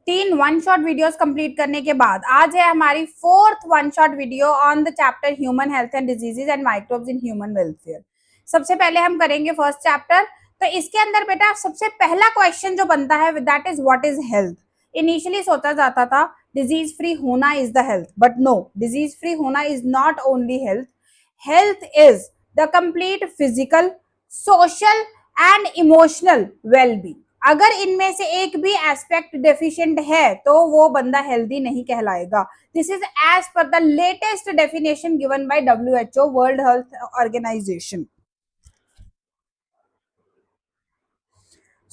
3 one shot videos complete करने के बाद आज है हमारी 4th one shot video on the chapter human health and diseases and microbes in human welfare. सबसे पहले हम करेंगे फर्स्ट चैप्टर। तो इसके अंदर बेटा सबसे पहला क्वेश्चन जो बनता है that is what is health. Initially सोचा जाता था डिजीज फ्री होना is the health, but no, disease free होना is not only health. Health is the complete physical, social and emotional wellbeing. अगर इनमें से एक भी एस्पेक्ट डेफिशिएंट है तो वो बंदा हेल्दी नहीं कहलाएगा। This is as per the latest definition given by WHO, World Health Organization.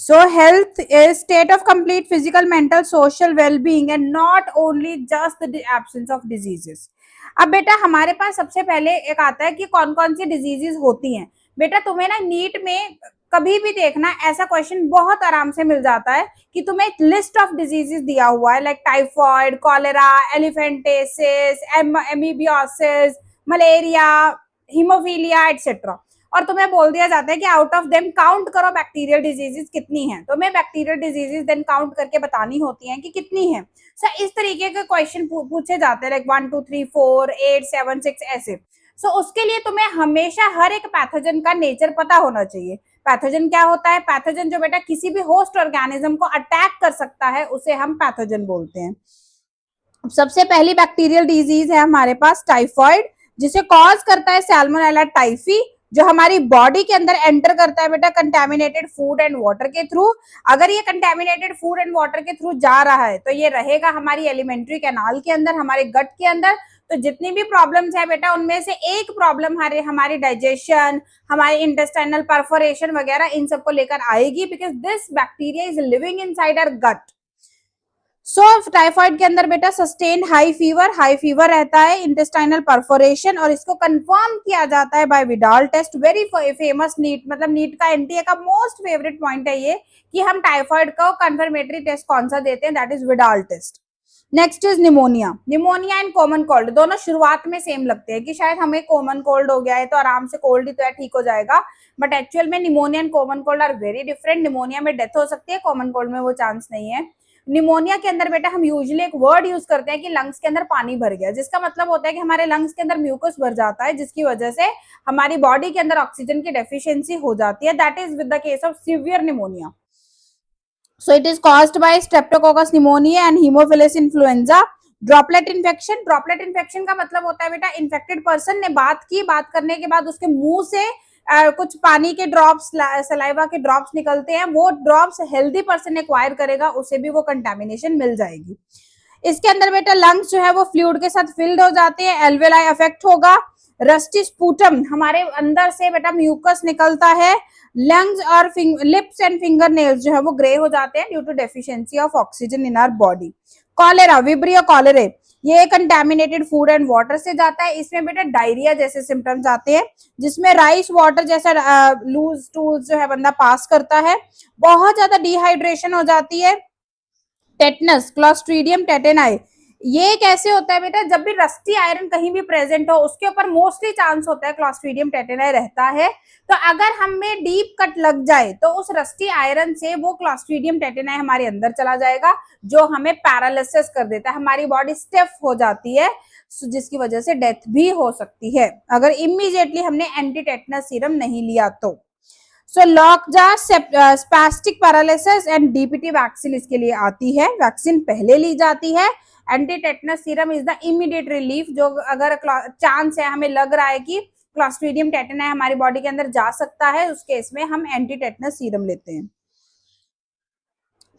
So health is state of complete physical, mental, social well-being and not only just the absence of diseases. अब बेटा हमारे पास सबसे पहले एक आता है कि कौन कौन सी डिजीजेस होती हैं। बेटा तुम्हें ना नीट में कभी भी देखना ऐसा क्वेश्चन बहुत आराम से मिल जाता है कि तुम्हें एक लिस्ट ऑफ डिजीजेस दिया हुआ है, like typhoid, cholera, elephantiasis, amoebiasis, malaria, haemophilia etcetera, और तुम्हें बोल दिया जाता है कि आउट ऑफ देम काउंट करो बैक्टीरियल डिजीजेस कितनी हैं। तुम्हें बैक्टीरियल डिजीजेस देन काउंट करके बतानी होती हैं कि कितनी हैं। सो इस तरीके के क्वेश्चन पूछे जाते हैं, लाइक 1 2 3 4 8 7 6 ऐसे। सो उसके लिए तुम्हें हमेशा हर एक पैथोजन का नेचर पता होना चाहिए। पैथोजन क्या होता है? पैथोजन जो बेटा किसी भी होस्ट ऑर्गेनिज्म को अटैक कर सकता है उसे हम पैथोजन बोलते हैं। सबसे पहली बैक्टीरियल डिजीज है हमारे पास टाइफॉइड, जिसे कॉज करता है सैल्मोनेला टाइफी, जो हमारी बॉडी के अंदर एंटर करता है बेटा कंटेमिनेटेड फूड एंड वाटर के थ्रू। अगर ये कंटेमिनेटेड फूड एंड वाटर के थ्रू जा रहा है तो ये रहेगा हमारी एलिमेंट्री कैनाल के अंदर, हमारे गट के अंदर। तो जितनी भी प्रॉब्लम्स है बेटा उनमें से एक प्रॉब्लम हमारी डाइजेशन, हमारी इंटेस्टाइनल परफोरेशन वगैरह इन सबको लेकर आएगी, because this bacteria is living inside our gut. So typhoid के अंदर बेटा सस्टेन्ड हाई फीवर रहता है, इंटेस्टाइनल परफोरेशन, और इसको कंफर्म किया जाता है by Widal test. Very famous NEET, मतलब नीट का एनटीए का मोस्ट फेवरेट पॉइंट है ये कि हम टाइफाइड का कंफर्मेटरी टेस्ट कौन सा देते हैं, that is Widal test. Next is pneumonia. Pneumonia and common cold दोनों शुरुआत में सेम लगते हैं कि शायद हमें कॉमन कोल्ड हो गया है तो आराम से कोल्ड ही तो है, ठीक हो जाएगा, बट एक्चुअल में pneumonia and common cold are very different. Pneumonia में डेथ हो सकती है, कॉमन कोल्ड में वो चांस नहीं है। निमोनिया के अंदर बेटा हम यूजुअली एक वर्ड यूज करते हैं कि लंग्स के अंदर पानी भर गया, जिसका मतलब होता है कि हमारे लंग्स के अंदर म्यूकस भर जाता है, जिसकी वजह से हमारी बॉडी के अंदर ऑक्सीजन की डेफिशिएंसी हो जाती है। That is with the case of severe pneumonia. So it is caused by Streptococcus pneumoniae and Haemophilus influenza. Droplet infection, droplet infection का मतलब होता है बेटा इन्फेक्टेड पर्सन ने बात की, बात करने के बाद उसके मुंह से कुछ पानी के ड्रॉप्स, सलाइवा के ड्रॉप्स निकलते हैं, वो ड्रॉप्स हेल्दी पर्सन एक्वायर करेगा, उसे भी वो कंटामिनेशन मिल जाएगी। इसके अंदर बेटा लंग्स जो है वो फ्लूइड के साथ फिल्ड हो जाते हैं, एल्वेलाई अफेक्ट होगा। रस्टी स्पूटम, हमारे अंदर से बेटा म्यूकस निकलता है। लंग्स और लिप्स एंड फिंगर नेल्स जो है वो ग्रे हो जाते हैं due to deficiency of oxygen in our body. Cholera, Vibrio cholerae, ये कंटेमिनेटेड फूड एंड वाटर से जाता है। इसमें बेटा डायरिया जैसे सिम्टम्स आते हैं, जिसमें राइस वाटर जैसा लूज टूल्स जो है बंदा पास करता है। बहुत ज्यादा डिहाइड्रेशन हो जाती है। टेटनस, क्लॉस्ट्रीडियम टेटेनाई, ये कैसे होता है बेटा? जब भी रस्टी आयरन कहीं भी प्रेजेंट हो उसके ऊपर मोस्टली चांस होता है क्लॉस्ट्रीडियम टेटेनाई रहता है। तो अगर हमें डीप कट लग जाए तो उस रस्टी आयरन से वो क्लॉस्ट्रीडियम टेटेनाई हमारे अंदर चला जाएगा, जो हमें पैरालिसिस कर देता है, हमारी बॉडी स्टिफ हो जाती है, जिसकी वजह से डेथ भी हो सकती है अगर इमीडिएटली हमने एंटी टेटनस सीरम नहीं लिया तो। So lockjaw, spastic paralysis and DPT vaccine इसके लिए आती है। वैक्सीन पहले ली जाती है। Anti tetanus serum is the immediate relief, जो अगर चांस है, हमें लग रहा है कि क्लॉस्ट्रीडियम टेटेनाई हमारी बॉडी के अंदर जा सकता है, उस केस में हम एंटी टेटनस सीरम लेते हैं।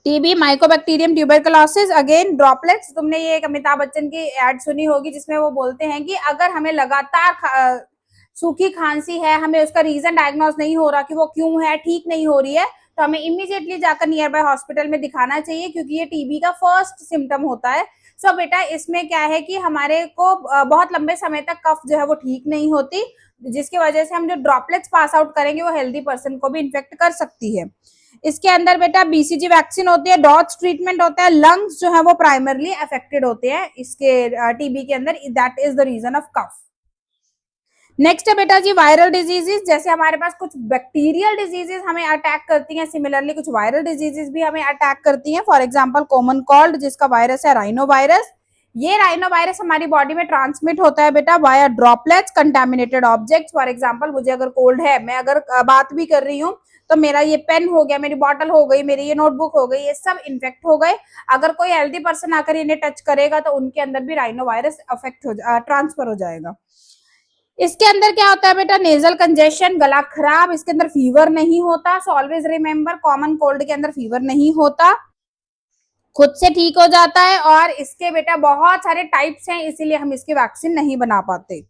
TB, Mycobacterium tuberculosis, again droplets. तुमने ये एक अमिताभ बच्चन की एड सुनी होगी जिसमें वो बोलते हैं कि अगर हमें लगातार सूखी खांसी है, हमें उसका रीजन डायग्नोज नहीं हो रहा कि वो क्यों है, ठीक नहीं हो रही है, तो हमें इमीडिएटली जाकर नियर बाय हॉस्पिटल में दिखाना चाहिए, क्योंकि ये टीबी का फर्स्ट सिम्टम होता है। सो बेटा इसमें क्या है कि हमारे को बहुत लंबे समय तक कफ जो है वो ठीक नहीं होती, जिसकी वजह से हम जो ड्रॉपलेट्स पास आउट करेंगे वो हेल्दी पर्सन को भी इन्फेक्ट कर सकती है। इसके अंदर बेटा बीसीजी वैक्सीन होती है, डॉट्स ट्रीटमेंट होता है। लंग्स जो है वो प्राइमरली अफेक्टेड होते हैं इसके टीबी के अंदर, that is the reason of cough. Next है बेटा जी वायरल डिजीजेस, जैसे हमारे पास कुछ बैक्टीरियल डिजीजेस हमें अटैक करती हैं, सिमिलरली कुछ वायरल डिजीजेस भी हमें अटैक करती हैं। फॉर एग्जांपल कॉमन कोल्ड, जिसका वायरस है राइनो वायरस। ये राइनो वायरस हमारी बॉडी में ट्रांसमिट होता है बेटा via droplets contaminated objects. For example मुझे अगर कोल्ड है, मैं अगर बात भी कर रही हूँ, तो मेरा ये पेन हो गया, मेरी बॉटल हो गई, मेरी ये नोटबुक हो गई, ये सब इन्फेक्ट हो गए। अगर कोई हेल्दी पर्सन आकर इन्हें टच करेगा तो उनके अंदर भी राइनो वायरस अफेक्ट हो ट्रांसफर हो जाएगा। इसके अंदर क्या होता है बेटा, नेजल कंजेशन, गला खराब, इसके अंदर फीवर नहीं होता। So always remember, common cold के अंदर फीवर नहीं होता, खुद से ठीक हो जाता है। और इसके बेटा बहुत सारे टाइप्स हैं, इसीलिए हम इसकी वैक्सीन नहीं बना पाते।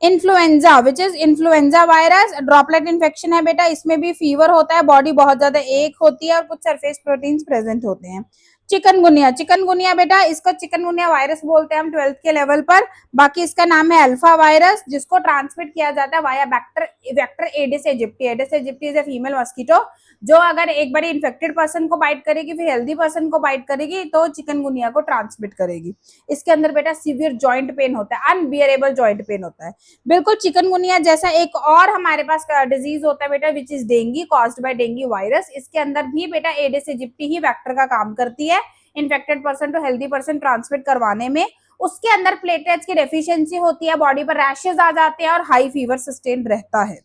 Influenza, which is influenza virus, droplet infection है बेटा, इसमें भी फीवर होता है, बॉडी बहुत ज्यादा एक होती है और कुछ सरफेस प्रोटीन्स प्रेजेंट होते हैं। चिकनगुनिया, चिकनगुनिया बेटा इसको चिकनगुनिया वायरस बोलते हैं हम 12th के लेवल पर। बाकी इसका नाम है अल्फा वायरस, जिसको ट्रांसमिट किया जाता है via vector Aedes aegypti. Aedes aegypti is a female mosquito, जो अगर एक बार इन्फेक्टेड पर्सन को बाइट करेगी, फिर हेल्दी पर्सन को बाइट करेगी, तो चिकनगुनिया को ट्रांसमिट करेगी। इसके अंदर बेटा सीवियर जॉइंट पेन होता है, अनबियरेबल जॉइंट पेन होता है। बिल्कुल चिकनगुनिया जैसा एक और हमारे पास डिजीज होता है बेटा, which is dengue, caused by dengue virus. इसके अंदर भी बेटा एडिस एजिप्टी ही वेक्टर का काम करती है infected person to healthy person transmit करवाने में। उसके अंदर प्लेटलेट्स की डेफिशिएंसी होती है, बॉडी पर रैशेज आ जाते हैं और हाई फीवर सस्टेन रहता है।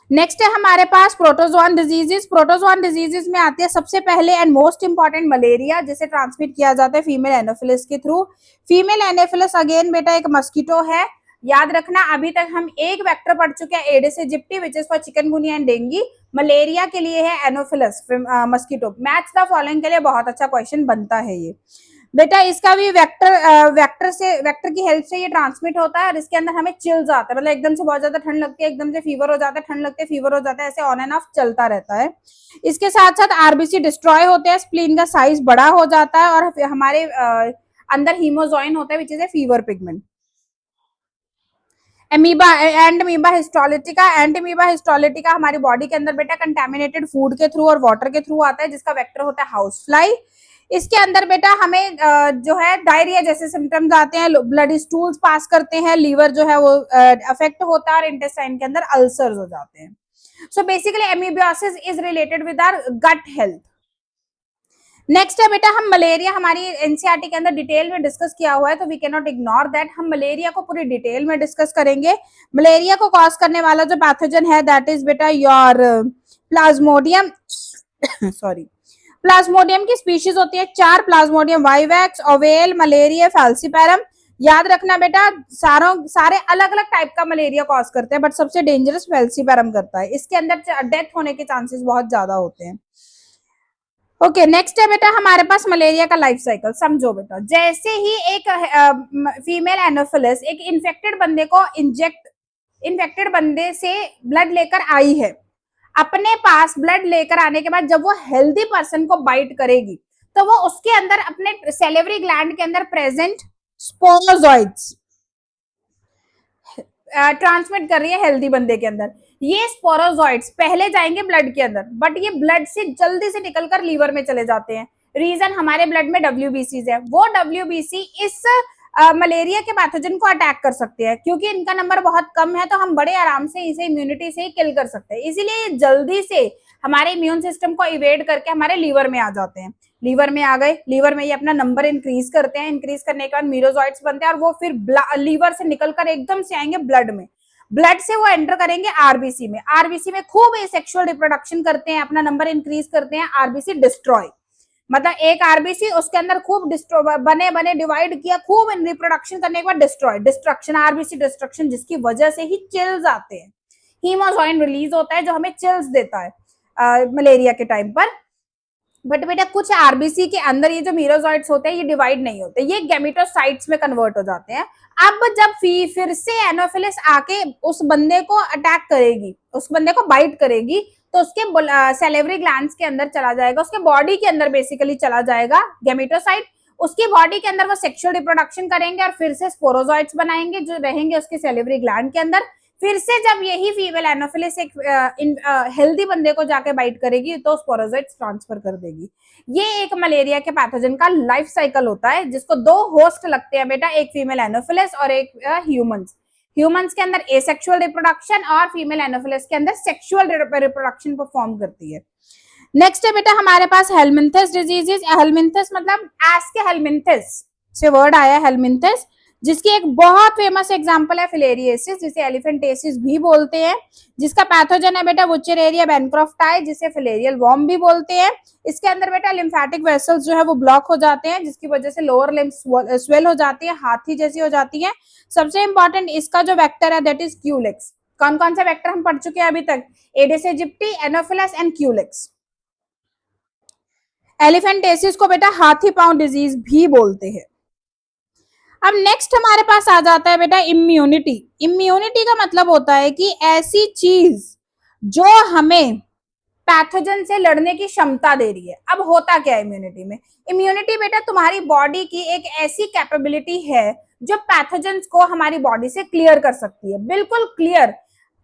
नेक्स्ट है हमारे पास प्रोटोजोआन डिजीजेस। प्रोटोजोआन डिजीजेस में आती है सबसे पहले एंड मोस्ट इंपॉर्टेंट मलेरिया, जिसे ट्रांसमिट किया जाता है फीमेल एनोफिलिस के थ्रू। फीमेल एनोफिलिस अगेन बेटा एक मस्कीटो है। याद रखना अभी तक हम एक वेक्टर पढ़ चुके हैं, Aedes aegypti, which is for chikungunya and dengue. Malaria के लिए है Anopheles mosquito. Match the following के लिए बहुत अच्छा क्वेश्चन बनता है ये बेटा। इसका भी वेक्टर की हेल्प से ये ट्रांसमिट होता है और इसके अंदर हमें चिल्स आता है, मतलब एकदम से बहुत ज्यादा ठंड लगती है, एकदम से फीवर हो जाता है, ठंड लगती है फीवर हो जाता है, ऐसे ऑन एंड ऑफ चलता रहता है। इसके साथ साथ आरबीसी डिस्ट्रॉय होते हैं, स्प्लीन का साइज बड़ा हो जाता है और हमारे अंदर हीमोजॉइन होता है, which is A fever pigment. Amoeba and amoeba histolytica, and amoeba histolytica हमारी बॉडी के अंदर बेटा कंटेमिनेटेड फूड के थ्रू और वाटर के थ्रू आता है, जिसका वेक्टर होता है हाउस फ्लाई। इसके अंदर बेटा हमें जो है डायरिया जैसे सिम्टम्स आते हैं, ब्लड स्टूल्स पास करते हैं, लीवर जो है वो अफेक्ट होता है और इंटेस्टाइन के अंदर अल्सर्स हो जाते हैं। So basically amoebiasis is related with our gut health. Next है बेटा, हम मलेरिया हमारी एनसीईआरटी के अंदर डिटेल में डिस्कस किया हुआ है, तो we can not ignore that. हम मलेरिया को पूरी डिटेल में डिस्कस करेंगे। मलेरिया को कॉज करने वाला जो पैथोजन है दैट इज बेटा योर प्लाज्मोडियम सॉरी। प्लाज्मोडियम की स्पीशीज होती है 4, Plasmodium vivax, oval, malaria, falciparum. याद रखना बेटा सारे अलग अलग टाइप का मलेरिया कॉज करते हैं, बट सबसे डेंजरस फैल्सीपैरम करता है। इसके अंदर डेथ होने के चांसेस बहुत ज्यादा होते हैं। ओके नेक्स्ट है बेटा हमारे पास मलेरिया का लाइफ साइकिल। समझो बेटा, जैसे ही एक फीमेल एनोफिलिस एक इन्फेक्टेड बंदे से ब्लड लेकर आई है, अपने पास ब्लड लेकर आने के बाद जब वो हेल्दी पर्सन को बाइट करेगी, तो वो उसके अंदर अपने सेलेवरी ग्लैंड के अंदर प्रेजेंट स्पोरोजोइड्स ट्रांसमिट कर रही है हेल्दी बंदे के अंदर। ये स्पोरोजोइड्स पहले जाएंगे ब्लड के अंदर, बट ये ब्लड से जल्दी से निकलकर लीवर में चले जाते हैं। रीजन हमारे ब्लड में डब्ल्यूबीसी है, वो डब्ल्यूबीसी इस मलेरिया के पैथोजन को अटैक कर सकते हैं। क्योंकि इनका नंबर बहुत कम है, तो हम बड़े आराम से इसे इम्यूनिटी से ही किल कर सकते हैं। इसीलिए ये जल्दी से हमारे इम्यून सिस्टम को इवेड करके हमारे लीवर में आ जाते हैं। लीवर में आ गए, लीवर में ये अपना नंबर इंक्रीज करते हैं, इंक्रीज करने के बाद मीरोजॉइट्स बनते हैं और वो फिर लीवर से निकलकर एकदम से आएंगे ब्लड में। ब्लड से वो एंटर करेंगे आरबीसी में, आरबीसी में खूब सेक्सुअल रिप्रोडक्शन करते हैं, अपना नंबर इंक्रीज करते हैं, आरबीसी डिस्ट्रॉय। मतलब एक आरबीसी उसके अंदर खूब बने बने डिवाइड किया, खूब रिप्रोडक्शन करने के बाद डिस्ट्रक्शन, आरबीसी डिस्ट्रक्शन, जिसकी वजह से ही चिल्स आते हैं। हीमोजॉइन रिलीज होता है जो हमें चिल्स देता है मलेरिया के टाइम पर। बट बेटा कुछ आरबीसी के अंदर ये जो मीरोजॉइट्स होते हैं ये डिवाइड नहीं होते, ये गैमेटोसाइट्स में कन्वर्ट हो जाते हैं। अब जब फिर से एनोफिलिस आके उस बंदे को अटैक करेगी, उस बंदे को बाइट करेगी, तो उसके सेलेवरी ग्लैंड्स के अंदर चला जाएगा, उसके बॉडी के अंदर बेसिकली चला जाएगा गैमेटोसाइट। उसकी बॉडी के अंदर वो सेक्सुअल रिप्रोडक्शन करेंगे और फिर से स्पोरोजॉइट्स बनाएंगे जो रहेंगे उसके सेलेवरी ग्लैंड के अंदर। फिर से जब यही फीमेल एनोफिलिस एक हेल्दी बंदे को जाके बाइट करेगी तो स्पोरोजोइट्स ट्रांसफर कर देगी। ये एक मलेरिया के पैथोजन का लाइफ साइकिल होता है, जिसको दो होस्ट लगते हैं बेटा, एक फीमेल एनोफिलिस और एक ह्यूमंस। ह्यूमंस के अंदर एसेक्सुअल रिप्रोडक्शन और फीमेल एनोफिलिस के अंदर सेक्सुअल रिप्रोडक्शन परफॉर्म करती है। नेक्स्ट है बेटा हमारे पास हेलमिंथस डिजीजेस। हेलमिंथस मतलब एस के हेलमिंथस से वर्ड आया हेलमिंथस, जिसकी एक बहुत फेमस एग्जांपल है फिलेरिएसिस, जिसे एलिफेंटेसिस भी बोलते हैं, जिसका पैथोजन है बेटा वुचेरेरिया बैनक्रॉफ्टाई, जिसे फिलेरियल वॉर्म भी बोलते हैं। इसके अंदर बेटा लिम्फेटिक वेसल्स जो है वो ब्लॉक हो जाते हैं, जिसकी वजह से लोअर लिम्ब स्वेल हो जाती है, हाथी जैसी हो जाती है। सबसे इंपॉर्टेंट इसका जो वेक्टर है दैट इज क्यूलेक्स। कौन कौन से वेक्टर हम पढ़ चुके हैं अभी तक? Aedes aegypti, Anopheles and Culex. Elephantiasis को बेटा हाथी पांव डिजीज भी बोलते हैं। अब नेक्स्ट हमारे पास आ जाता है बेटा इम्यूनिटी। इम्यूनिटी का मतलब होता है कि ऐसी चीज जो हमें पैथोजन से लड़ने की क्षमता दे रही है। अब होता क्या है इम्यूनिटी में? इम्यूनिटी बेटा तुम्हारी बॉडी की एक ऐसी कैपेबिलिटी है जो पैथोजन को हमारी बॉडी से क्लियर कर सकती है, बिल्कुल क्लियर।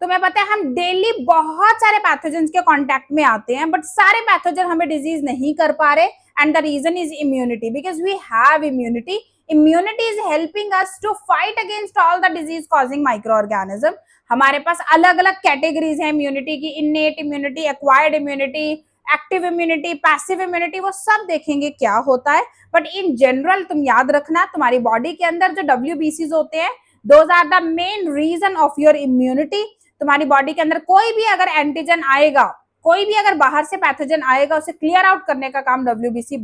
तुम्हें पता है हम डेली बहुत सारे पैथोजन के कांटेक्ट में आते हैं, बट सारे पैथोजन हमें डिजीज नहीं कर पा रहे, and the reason is immunity, because we have immunity. Immunity is helping us to fight against all the disease causing micro organism. हमारे पास अलग अलग कैटेगरीज है इम्यूनिटी की, innate immunity, acquired immunity, active immunity, passive immunity, वो सब देखेंगे क्या होता है। बट इन जनरल तुम याद रखना तुम्हारी बॉडी के अंदर जो WBCs होते हैं, those are the main reason of your immunity. तुम्हारी बॉडी के अंदर कोई भी अगर एंटीजन आएगा, कोई भी अगर बाहर से पैथोजन आएगा, उसे क्लियर आउट करने का काम WBC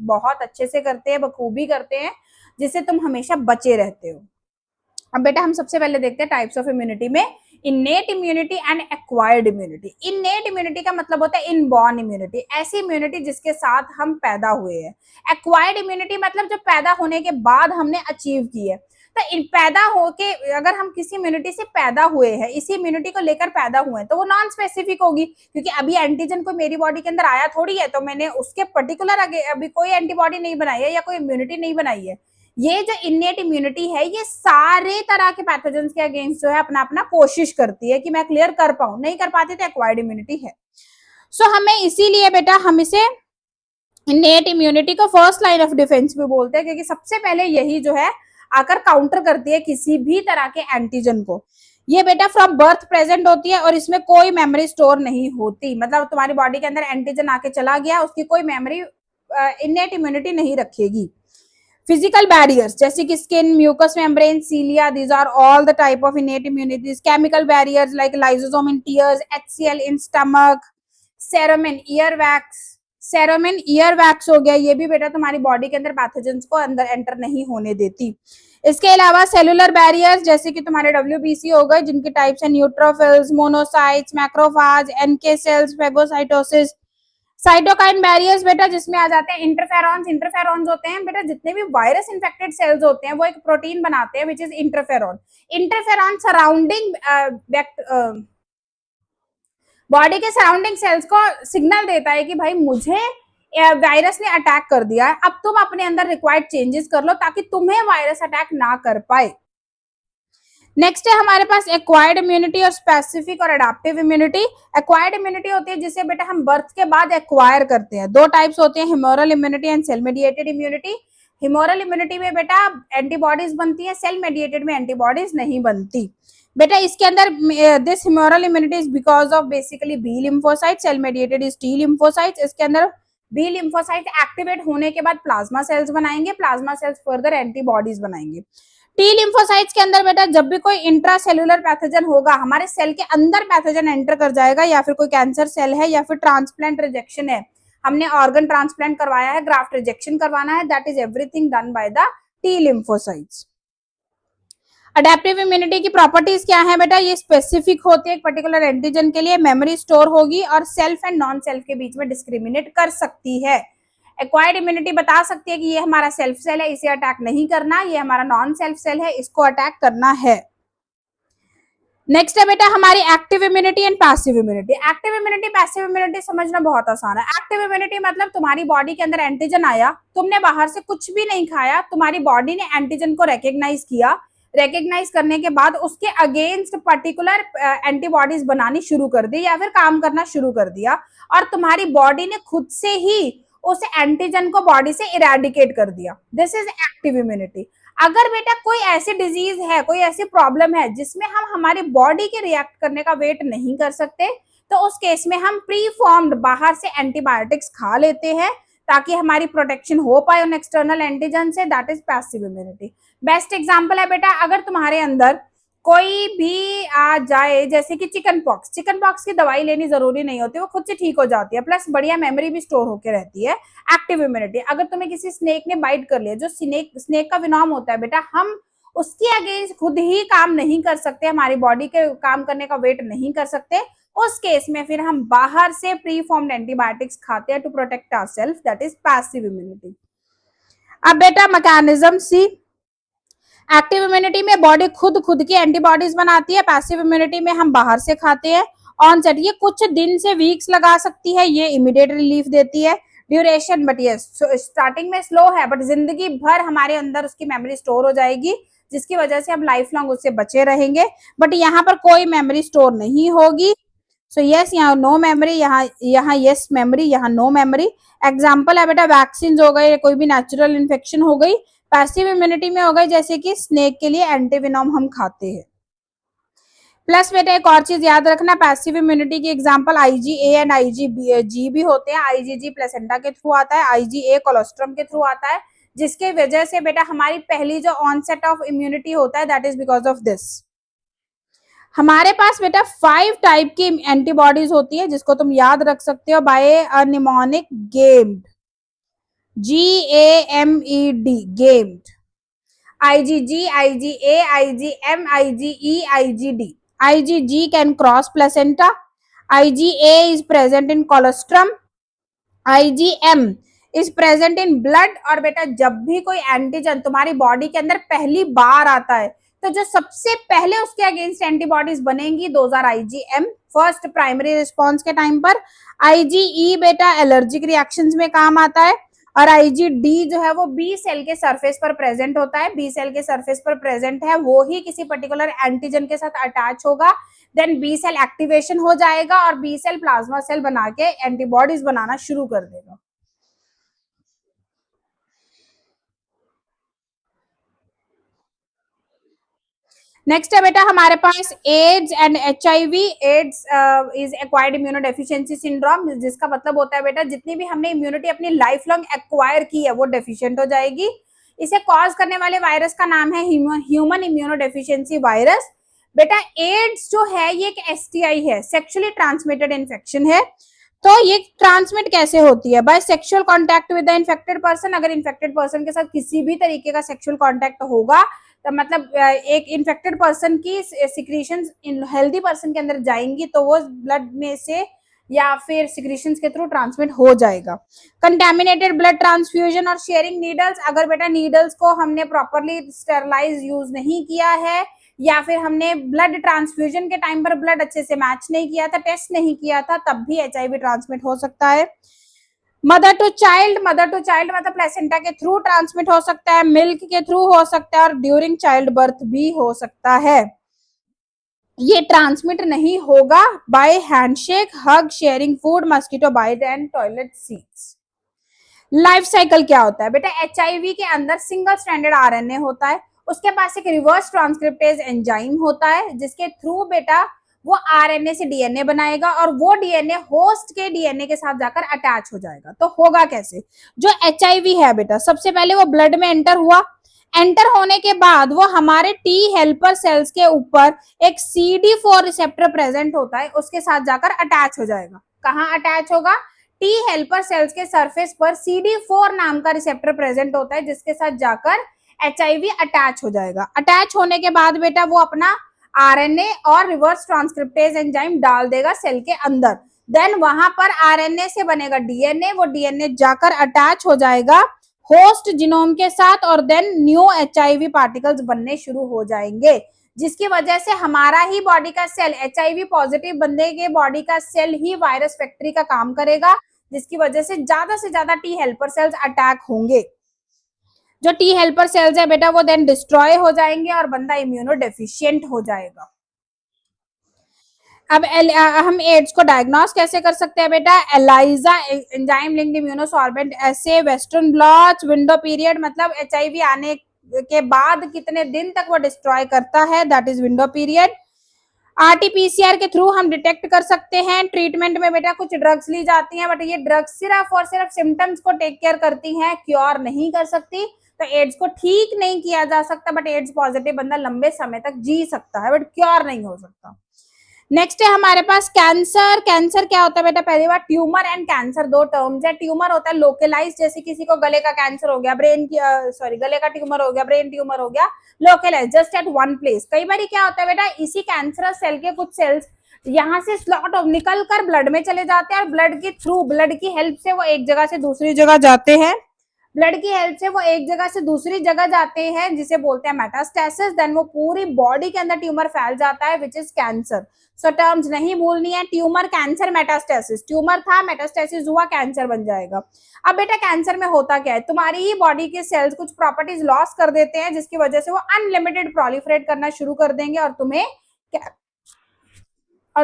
बहुत अच्छे से करते हैं, बखूबी करते हैं, जिससे तुम हमेशा बचे रहते हो। अब बेटा हम सबसे पहले देखते हैं टाइप्स ऑफ इम्यूनिटी में innate immunity and acquired immunity. Innate immunity का मतलब होता है इनबॉर्न इम्यूनिटी, ऐसी इम्यूनिटी जिसके साथ हम पैदा हुए हैं। एक्वायर्ड इम्यूनिटी मतलब जो पैदा होने के बाद हमने अचीव की है। तो इन पैदा होके अगर हम किसी इम्यूनिटी से पैदा हुए हैं, इसी इम्यूनिटी को लेकर पैदा हुए हैं, तो वो नॉन स्पेसिफिक होगी, क्योंकि अभी एंटीजन कोई मेरी बॉडी के अंदर आया थोड़ी है, तो मैंने उसके पर्टिकुलर अभी कोई एंटीबॉडी नहीं बनाई है या कोई इम्यूनिटी नहीं बनाई है। ये जो इनेट इम्यूनिटी है ये सारे तरह के पैथोजेंस के अगेंस्ट जो है अपना अपना कोशिश करती है कि मैं क्लियर कर पाऊं, नहीं कर पाती तो एक्वायर्ड इम्यूनिटी है। सो हमें इसीलिए बेटा हम इसे इनेट इम्यूनिटी को फर्स्ट लाइन ऑफ डिफेंस भी बोलते हैं, क्योंकि सबसे पहले यही जो है आकर काउंटर करती है किसी भी तरह के एंटीजन को। ये बेटा फ्रॉम बर्थ प्रेजेंट होती है और इसमें कोई मेमोरी स्टोर नहीं होती, मतलब तुम्हारी बॉडी के अंदर एंटीजन आके चला गया, उसकी कोई मेमोरी इनेट इम्यूनिटी नहीं रखेगी। Physical barriers जैसे कि skin, mucous membrane, cilia, these are all the type of innate immunities. Chemical barriers like lysosome in tears, HCl in stomach, serum in earwax. serum in earwax हो गया, ये भी बेटा तुम्हारी बॉडी के अंदर पैथोजेंस को अंदर एंटर नहीं होने देती। इसके अलावा सेलुलर बैरियर्स जैसे कि तुम्हारे WBC हो गए, जिनके टाइप्स है neutrophils, monocytes, macrophage, NK cells, phagocytosis. Cytokine barriers बेटा जिसमें आ जाते हैं इंटरफेरॉन्स। इंटरफेरॉन्स होते हैं बेटा जितने भी वायरस इन्फेक्टेड सेल्स होते हैं वो एक प्रोटीन बनाते हैं which is interferon. Interferon surrounding body के सराउंडिंग सेल्स को सिग्नल देता है कि भाई मुझे वायरस ने अटैक कर दिया है, अब तुम अपने अंदर रिक्वायर्ड चेंजेस कर लो ताकि तुम्हें वायरस अटैक ना कर पाए। नेक्स्ट है हमारे पास एक्वायर्ड इम्यूनिटी और स्पेसिफिक और अडेप्टिव इम्यूनिटी। एक्वायर्ड इम्यूनिटी होती है जिसे बेटा हम बर्थ के बाद एक्वायर करते हैं। दो टाइप्स होते हैं, humoral immunity and cell mediated immunity. Humoral immunity में बेटा एंटीबॉडीज बनती है, सेल मेडिएटेड में एंटीबॉडीज नहीं बनती। बेटा इसके अंदर this humoral immunity is because of basically B lymphocyte, cell mediated is T lymphocyte. इसके अंदर बी लिम्फोसाइट एक्टिवेट होने के बाद प्लाज्मा सेल्स बनाएंगे, प्लाज्मा सेल्स फर्दर एंटीबॉडीज बनाएंगे। टी लिम्फोसाइट्स के अंदर बेटा जब भी कोई इंट्रासेलुलर पैथोजन होगा, हमारे सेल के अंदर पैथोजन एंटर कर जाएगा, या फिर कोई कैंसर सेल है या फिर ट्रांसप्लांट रिजेक्शन है, हमने ऑर्गन ट्रांसप्लांट करवाया है, ग्राफ्ट रिजेक्शन करवाना है, that is everything done by the T lymphocytes. Adaptive immunity की प्रॉपर्टीज क्या है बेटा? ये स्पेसिफिक होती है एक पर्टिकुलर एंटीजन के लिए, मेमोरी स्टोर होगी और सेल्फ एंड नॉन सेल्फ के बीच में डिस्क्रिमिनेट कर सकती है। एक्वायर्ड इम्यूनिटी बता सकती है कि ये हमारा सेल्फ सेल है, इसे अटैक नहीं करना, ये हमारा नॉन सेल्फ सेल है, इसको अटैक करना है। नेक्स्ट है बेटा हमारी active immunity and passive immunity. Active immunity passive immunity समझना बहुत आसान है। एक्टिव इम्यूनिटी मतलब तुम्हारी बॉडी के अंदर एंटीजन आया, तुमने बाहर से कुछ भी नहीं खाया, तुम्हारी बॉडी ने एंटीजन को रिकॉग्नाइज किया, रिकग्नाइज करने के बाद उसके अगेंस्ट पर्टिकुलर एंटीबॉडीज बनानी शुरू कर दी या फिर काम करना शुरू कर दिया, और तुम्हारी बॉडी ने खुद से ही उस एंटीजन को बॉडी से इरेडिकेट कर दिया। This is active immunity. अगर बेटा कोई ऐसी डिजीज है, कोई ऐसी प्रॉब्लम है जिसमें हम हमारी बॉडी के रिएक्ट करने का वेट नहीं कर सकते, तो उस केस में हम प्री फॉर्म्ड बाहर से एंटीबायोटिक्स खा लेते हैं ताकि हमारी प्रोटेक्शन हो पाए उन एक्सटर्नल एंटीजन से। That is passive immunity. Best example है बेटा, अगर तुम्हारे अंदर कोई भी आ जाए, जैसे कि चिकन पॉक्स की दवाई लेनी जरूरी नहीं होती, वो खुद से ठीक हो जाती है, प्लस बढ़िया मेमोरी भी स्टोर होकर रहती है। एक्टिव इम्यूनिटी, अगर तुम्हें किसी स्नेक ने बाइट कर लिया, जो स्नेक का विनोम होता है बेटा, हम उसके अगेंस्ट खुद ही काम नहीं कर सकते, हमारी बॉडी के काम करने का वेट नहीं कर सकते, उस केस में फिर हम बाहर से प्री फॉर्म्ड एंटीबायोटिक्स खाते हैं to protect ourself. That is passive immunity. अब बेटा मैकेनिज्म सी, एक्टिव इम्यूनिटी में बॉडी खुद की एंटीबॉडीज बनाती है, पैसिव इम्यूनिटी में हम बाहर से खाते हैं। ऑनसेट ये कुछ दिन से वीक्स लगा सकती है, ये इमीडिएट रिलीफ देती है। ड्यूरेशन बट ये स्टार्टिंग में स्लो है, बट जिंदगी भर हमारे अंदर उसकी मेमोरी स्टोर हो जाएगी, जिसकी वजह से हम लाइफ लॉन्ग उससे बचे रहेंगे। बट यहाँ पर कोई मेमोरी स्टोर नहीं होगी। सो यस, यहाँ नो मेमोरी, यहाँ यस मेमोरी, यहाँ नो मेमोरी। एग्जाम्पल है बेटा वैक्सीन हो गई, कोई भी नेचुरल इन्फेक्शन हो गई। पैसिव इम्यूनिटी में हो गई, जैसे कि स्नेक के लिए एंटीविनोम हम खाते हैं। प्लस बेटा एक और चीज याद रखना, पैसिव इम्यूनिटी की एग्जांपल आईजीए एंड आईजीजी भी होते हैं। आईजीजी प्लेसेंटा के थ्रू आता है, आईजीए कोलोस्ट्रम के थ्रू आता है, जिसके वजह से बेटा हमारी पहली जो ऑनसेट ऑफ इम्यूनिटी होता है, that is because of this. हमारे पास बेटा 5 टाइप की एंटीबॉडीज होती है, जिसको तुम याद रख सकते हो by a mnemonic GAMED, GAMED, GAMED. IgG, IgA, IgM, IgE, IgD. IgG can cross placenta. IgA is present in colostrum. IgM is present in blood। और बेटा जब भी कोई एंटीजन तुम्हारी बॉडी के अंदर पहली बार आता है, तो जो सबसे पहले उसके अगेंस्ट एंटीबॉडीज बनेंगी, those are IgM, first primary response के टाइम पर। IgE बेटा एलर्जिक रिएक्शंस में काम आता है, और IgD जो है वो बी सेल के सरफेस पर प्रेजेंट होता है। बी सेल के सरफेस पर प्रेजेंट है, वो ही किसी पर्टिकुलर एंटीजन के साथ अटैच होगा, देन बी सेल एक्टिवेशन हो जाएगा और बी सेल प्लाज्मा सेल बना के एंटीबॉडीज बनाना शुरू कर देगा। नेक्स्ट है बेटा हमारे पास AIDS and HIV। AIDS is acquired immunodeficiency syndrome, जिसका मतलब होता है बेटा जितनी भी हमने इम्यूनिटी अपनी लाइफ लॉन्ग एक्वायर की है वो डेफिशिएंट हो जाएगी। इसे कॉज करने वाले वायरस का नाम है ह्यूमन इम्यूनोडेफिशिएंसी वायरस। बेटा एड्स जो है ये एक STI है, सेक्सुअली ट्रांसमिटेड इन्फेक्शन है। तो ये ट्रांसमिट कैसे होती है? By sexual contact with the infected person. अगर इन्फेक्टेड पर्सन के साथ किसी भी तरीके का सेक्सुअल कांटेक्ट होगा, तो मतलब एक इन्फेक्टेड पर्सन की सिक्रीशंस हेल्दी पर्सन के अंदर जाएंगी, तो वो ब्लड में से या फिर सिक्रीशंस के थ्रू ट्रांसमिट हो जाएगा। कंटेमिनेटेड ब्लड ट्रांसफ्यूजन और शेयरिंग नीडल्स। अगर बेटा नीडल्स को हमने प्रॉपरली स्टेरलाइज यूज नहीं किया है, या फिर हमने ब्लड ट्रांसफ्यूजन के टाइम पर ब्लड अच्छे से मैच नहीं किया था, टेस्ट नहीं किया था, तब भी HIV ट्रांसमिट हो सकता है। मदर टू चाइल्ड मतलब प्लेसेंटा के थ्रू ट्रांसमिट हो सकता है, मिल्क के थ्रू हो सकता है, और ड्यूरिंग चाइल्ड बर्थ भी हो सकता है। ये ट्रांसमिट नहीं होगा by handshake, hug, sharing food, mosquito bite and toilet seats. Life cycle क्या होता है बेटा? HIV के अंदर सिंगल स्ट्रैंडेड RNA होता है, उसके पास एक रिवर्स ट्रांसक्रिप्टेज एंजाइम होता है, जिसके थ्रू बेटा वो RNA से DNA बनाएगा, और वो DNA होस्ट के DNA के साथ जाकर अटैच हो जाएगा। तो होगा कैसे? जो HIV है बेटा, सबसे पहले वो ब्लड में एंटर हुआ, एंटर होने के बाद वो हमारे T हेल्पर सेल्स के ऊपर एक CD4 रिसेप्टर प्रेजेंट होता है, उसके साथ जाकर अटैच हो जाएगा। कहाँ अटैच होगा? T हेल्पर सेल्स के सरफेस पर CD4 नाम का रिसेप्टर प्रेजेंट होता है, जिसके साथ जाकर HIV अटैच हो जाएगा। अटैच होने के बाद बेटा वो अपना RNA और रिवर्स ट्रांसक्रिप्टेज एंजाइम डाल देगा सेल के अंदर, देन वहां पर RNA से बनेगा DNA, वो DNA जाकर अटैच हो जाएगा होस्ट जीनोम के साथ, और देन न्यू HIV पार्टिकल्स बनने शुरू हो जाएंगे, जिसकी वजह से हमारा ही बॉडी का सेल, HIV पॉजिटिव बंदे के बॉडी का सेल ही वायरस फैक्ट्री का काम करेगा, जिसकी वजह से ज्यादा T हेल्पर सेल्स अटैक होंगे। जो टी हेल्पर सेल्स है बेटा वो देन डिस्ट्रॉय हो जाएंगे और बंदा इम्यूनो डेफिशिएंट हो जाएगा। अब हम एड्स को डायग्नोस कैसे कर सकते हैं बेटा? एलाइजा एंजाइम लिंक्ड इम्यूनोसॉर्बेंट ऐसे वेस्टर्न ब्लॉट विंडो पीरियड, मतलब एचआईवी आने के बाद कितने दिन तक वो डिस्ट्रॉय करता है, that is window period. RTPCR के थ्रू हम डिटेक्ट कर सकते हैं। ट्रीटमेंट में बेटा कुछ ड्रग्स ली जाती हैं, बट ये ड्रग्स सिर्फ और सिर्फ सिम्टम्स को टेक केयर करती हैं, क्योर नहीं कर सकती। तो एड्स को ठीक नहीं किया जा सकता, बट एड्स पॉजिटिव बंदा लंबे समय तक जी सकता है, बट क्योर नहीं हो सकता। नेक्स्ट है हमारे पास कैंसर। कैंसर क्या होता है बेटा? पहली बार ट्यूमर एंड कैंसर दो टर्म्स है। ट्यूमर होता है लोकलाइज, जैसे किसी को गले का कैंसर हो गया, ब्रेन की सॉरी गले का ट्यूमर हो गया, ब्रेन ट्यूमर हो गया, localise just at one place. कई बार क्या होता है बेटा, इसी कैंसरस सेल के कुछ सेल्स यहाँ से स्लॉट ऑफ निकल कर ब्लड में चले जाते हैं और ब्लड के थ्रू, ब्लड की हेल्प से वो एक जगह से दूसरी जगह जाते हैं। ब्लड की हेल्प से वो एक जगह से दूसरी जगह जाते हैं, जिसे बोलते हैं मेटास्टेसिस। देन वो पूरी बॉडी के अंदर ट्यूमर फैल जाता है, which is cancer. So terms नहीं भूलनी है, ट्यूमर, कैंसर, मेटास्टेसिस। ट्यूमर था, मेटास्टेसिस हुआ, कैंसर बन जाएगा। अब बेटा कैंसर में होता क्या है, तुम्हारी ही बॉडी के सेल्स कुछ प्रॉपर्टीज लॉस कर देते हैं, जिसकी वजह से वो अनलिमिटेड प्रोलिफरेट करना शुरू कर देंगे और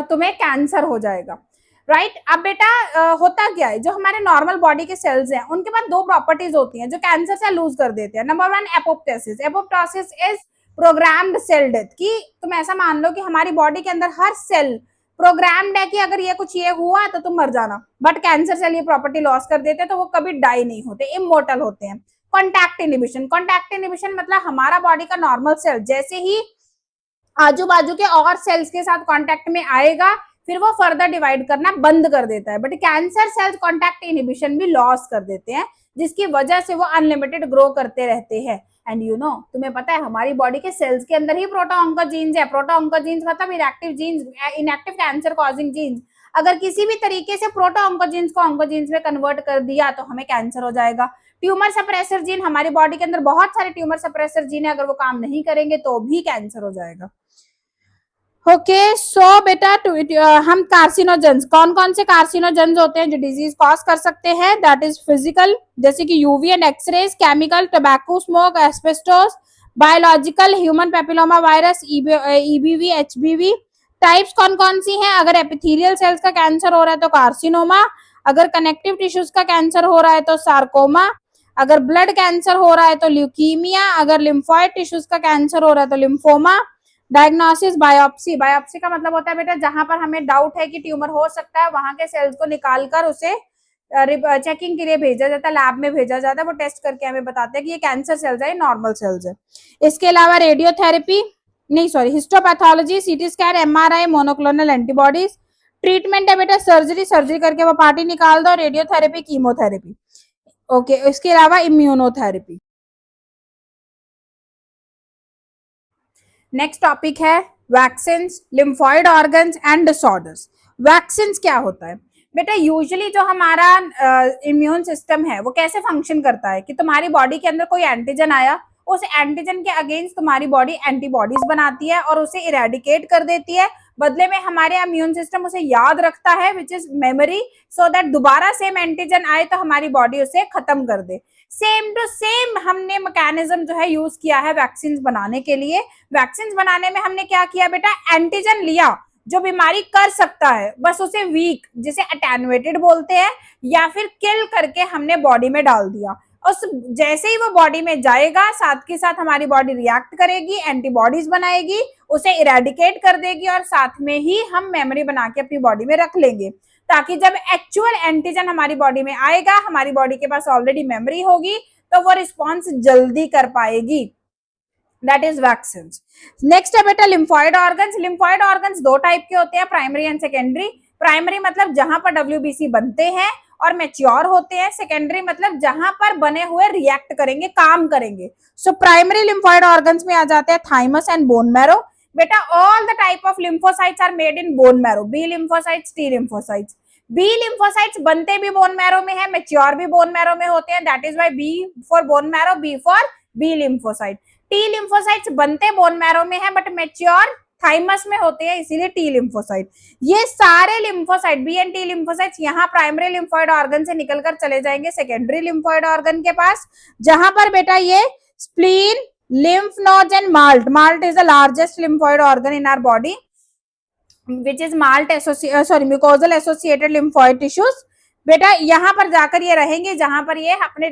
तुम्हें कैंसर हो जाएगा। राइट अब बेटा होता क्या है, जो हमारे नॉर्मल बॉडी के सेल्स हैं उनके पास दो प्रॉपर्टीज होती हैं जो कैंसर से लूज कर देते हैं। Number one, apoptosis. Apoptosis is programmed cell death, कि तुम ऐसा मान लो कि हमारी बॉडी के अंदर हर सेल प्रोग्राम्ड है कि अगर ये कुछ ये हुआ तो तुम मर जाना, बट कैंसर सेल ये प्रॉपर्टी लॉस कर देते हैं, तो वो कभी डाई नहीं होते, इमोर्टल होते हैं। Contact inhibition. कॉन्टैक्ट इनिबिशन मतलब हमारा बॉडी का नॉर्मल सेल जैसे ही आजू बाजू के और सेल्स के साथ कांटेक्ट में आएगा, फिर वो फर्दर डिवाइड करना बंद कर देता है। But cancer cells contact inhibition भी लॉस कर देते हैं, जिसकी वजह से वो अनलिमिटेड ग्रो करते रहते हैं। एंड यू नो, तुम्हें पता है हमारी बॉडी के सेल्स के अंदर ही प्रोटोऑन्कोजीन्स है। प्रोटोऑन्कोजीन्स मतलब inactive genes, inactive cancer causing genes. अगर किसी भी तरीके से प्रोटोऑन्कोजीन्स को ऑन्कोजीन्स में कन्वर्ट कर दिया तो हमें कैंसर हो जाएगा। ट्यूमर सप्रेसर जीन, हमारी बॉडी के अंदर बहुत सारे ट्यूमर सप्रेसर जीन है, अगर वो काम नहीं करेंगे तो भी कैंसर हो जाएगा। ओके सो बेटा हम कार्सिनोजेंस, कौन कौन से कार्सिनोजेंस होते हैं जो डिजीज कॉज कर सकते हैं? दैट इज फिजिकल, जैसे कि UV and X rays, chemical, tobacco smoke, asbestos, biological, human papilloma virus, EBV, HBV. Types कौन कौन सी हैं? अगर एपिथेलियल सेल्स का कैंसर हो रहा है तो कार्सिनोमा, अगर कनेक्टिव टिश्यूज का कैंसर हो रहा है तो सार्कोमा, अगर ब्लड कैंसर हो रहा है तो ल्यूकीमिया, अगर लिम्फोइड टिश्यूज का कैंसर हो रहा है तो लिम्फोमा। Diagnosis, biopsy. बायोप्सी का मतलब होता है बेटा जहां पर हमें डाउट है कि ट्यूमर हो सकता है, वहां के सेल्स को निकालकर उसे चेकिंग के लिए भेजा जाता है, लैब में भेजा जाता है, वो टेस्ट करके हमें बताते हैं कि ये कैंसर सेल्स है, नॉर्मल सेल्स है। इसके अलावा रेडियोथेरेपी, नहीं sorry, histopathology, CT scan, MRI, monoclonal antibodies. Treatment है बेटा सर्जरी, सर्जरी करके वो पार्टी निकाल दो, रेडियोथेरेपी, कीमोथेरेपी। ओके इसके अलावा इम्यूनोथेरेपी। नेक्स्ट टॉपिक है vaccine, lymphoid organs and disorders. Vaccine क्या होता है बेटा? यूजुअली जो हमारा इम्यून सिस्टम है वो कैसे फंक्शन करता है कि तुम्हारी बॉडी के अंदर कोई एंटीजन आया, उस एंटीजन के अगेंस्ट तुम्हारी बॉडी एंटीबॉडीज बनाती है और उसे इरेडिकेट कर देती है। बदले में हमारे इम्यून सिस्टम उसे याद रखता है, which is memory, so that दोबारा सेम एंटीजन आए तो हमारी बॉडी उसे खत्म कर दे। सेम टू सेम हमने मैकेनिज्म जो है यूज किया है वैक्सीन बनाने के लिए। वैक्सीन बनाने में हमने क्या किया बेटा? एंटीजन लिया जो बीमारी कर सकता है, बस उसे वीक, जिसे अटेनुएटेड बोलते हैं, या फिर किल करके हमने बॉडी में डाल दिया। उस जैसे ही वो बॉडी में जाएगा, साथ के साथ हमारी बॉडी रिएक्ट करेगी, एंटीबॉडीज बनाएगी, उसे इरेडिकेट कर देगी और साथ में ही हम मेमोरी बना के अपनी बॉडी में रख लेंगे, ताकि जब एक्चुअल एंटीजन हमारी बॉडी में आएगा, हमारी बॉडी के पास ऑलरेडी मेमोरी होगी, तो वो रिस्पॉन्स जल्दी कर पाएगी। That is vaccine. नेक्स्ट है बेटा लिम्फॉइड ऑर्गन्स। लिम्फॉइड ऑर्गन्स दो टाइप के होते हैं, प्राइमरी एंड सेकेंडरी। प्राइमरी मतलब जहां पर डब्ल्यूबीसी बनते हैं और मैच्योर होते हैं। सेकेंडरी मतलब जहां पर बने हुए रिएक्ट करेंगे, काम करेंगे। सो प्राइमरी लिम्फॉइड ऑर्गन्स में आ जाते हैं थाइमस एंड बोन मैरो। बेटा all the type of lymphocytes are made in bone marrow, B lymphocytes, T lymphocytes. B lymphocytes बनते भी बोन मैरो में है, मैच्योर भी बोन मैरो में होते हैं, that is why B for bone marrow, B for B lymphocyte. T lymphocytes बनते bone marrow में है बट मैच्योर थाइमस में होते हैं, इसीलिए टी लिम्फोसाइट। ये सारे lymphocyte, B and T lymphocyte यहाँ प्राइमरी लिम्फोइड ऑर्गन से निकलकर चले जाएंगे सेकेंडरी लिम्फोइड ऑर्गन के पास, जहां पर बेटा ये spleen, lymph nodes and malt is the largest lymphoid organ in our body which is mucosal associated lymphoid tissues। बेटा यहाँ पर जाकर ये रहेंगे जहां पर ये अपने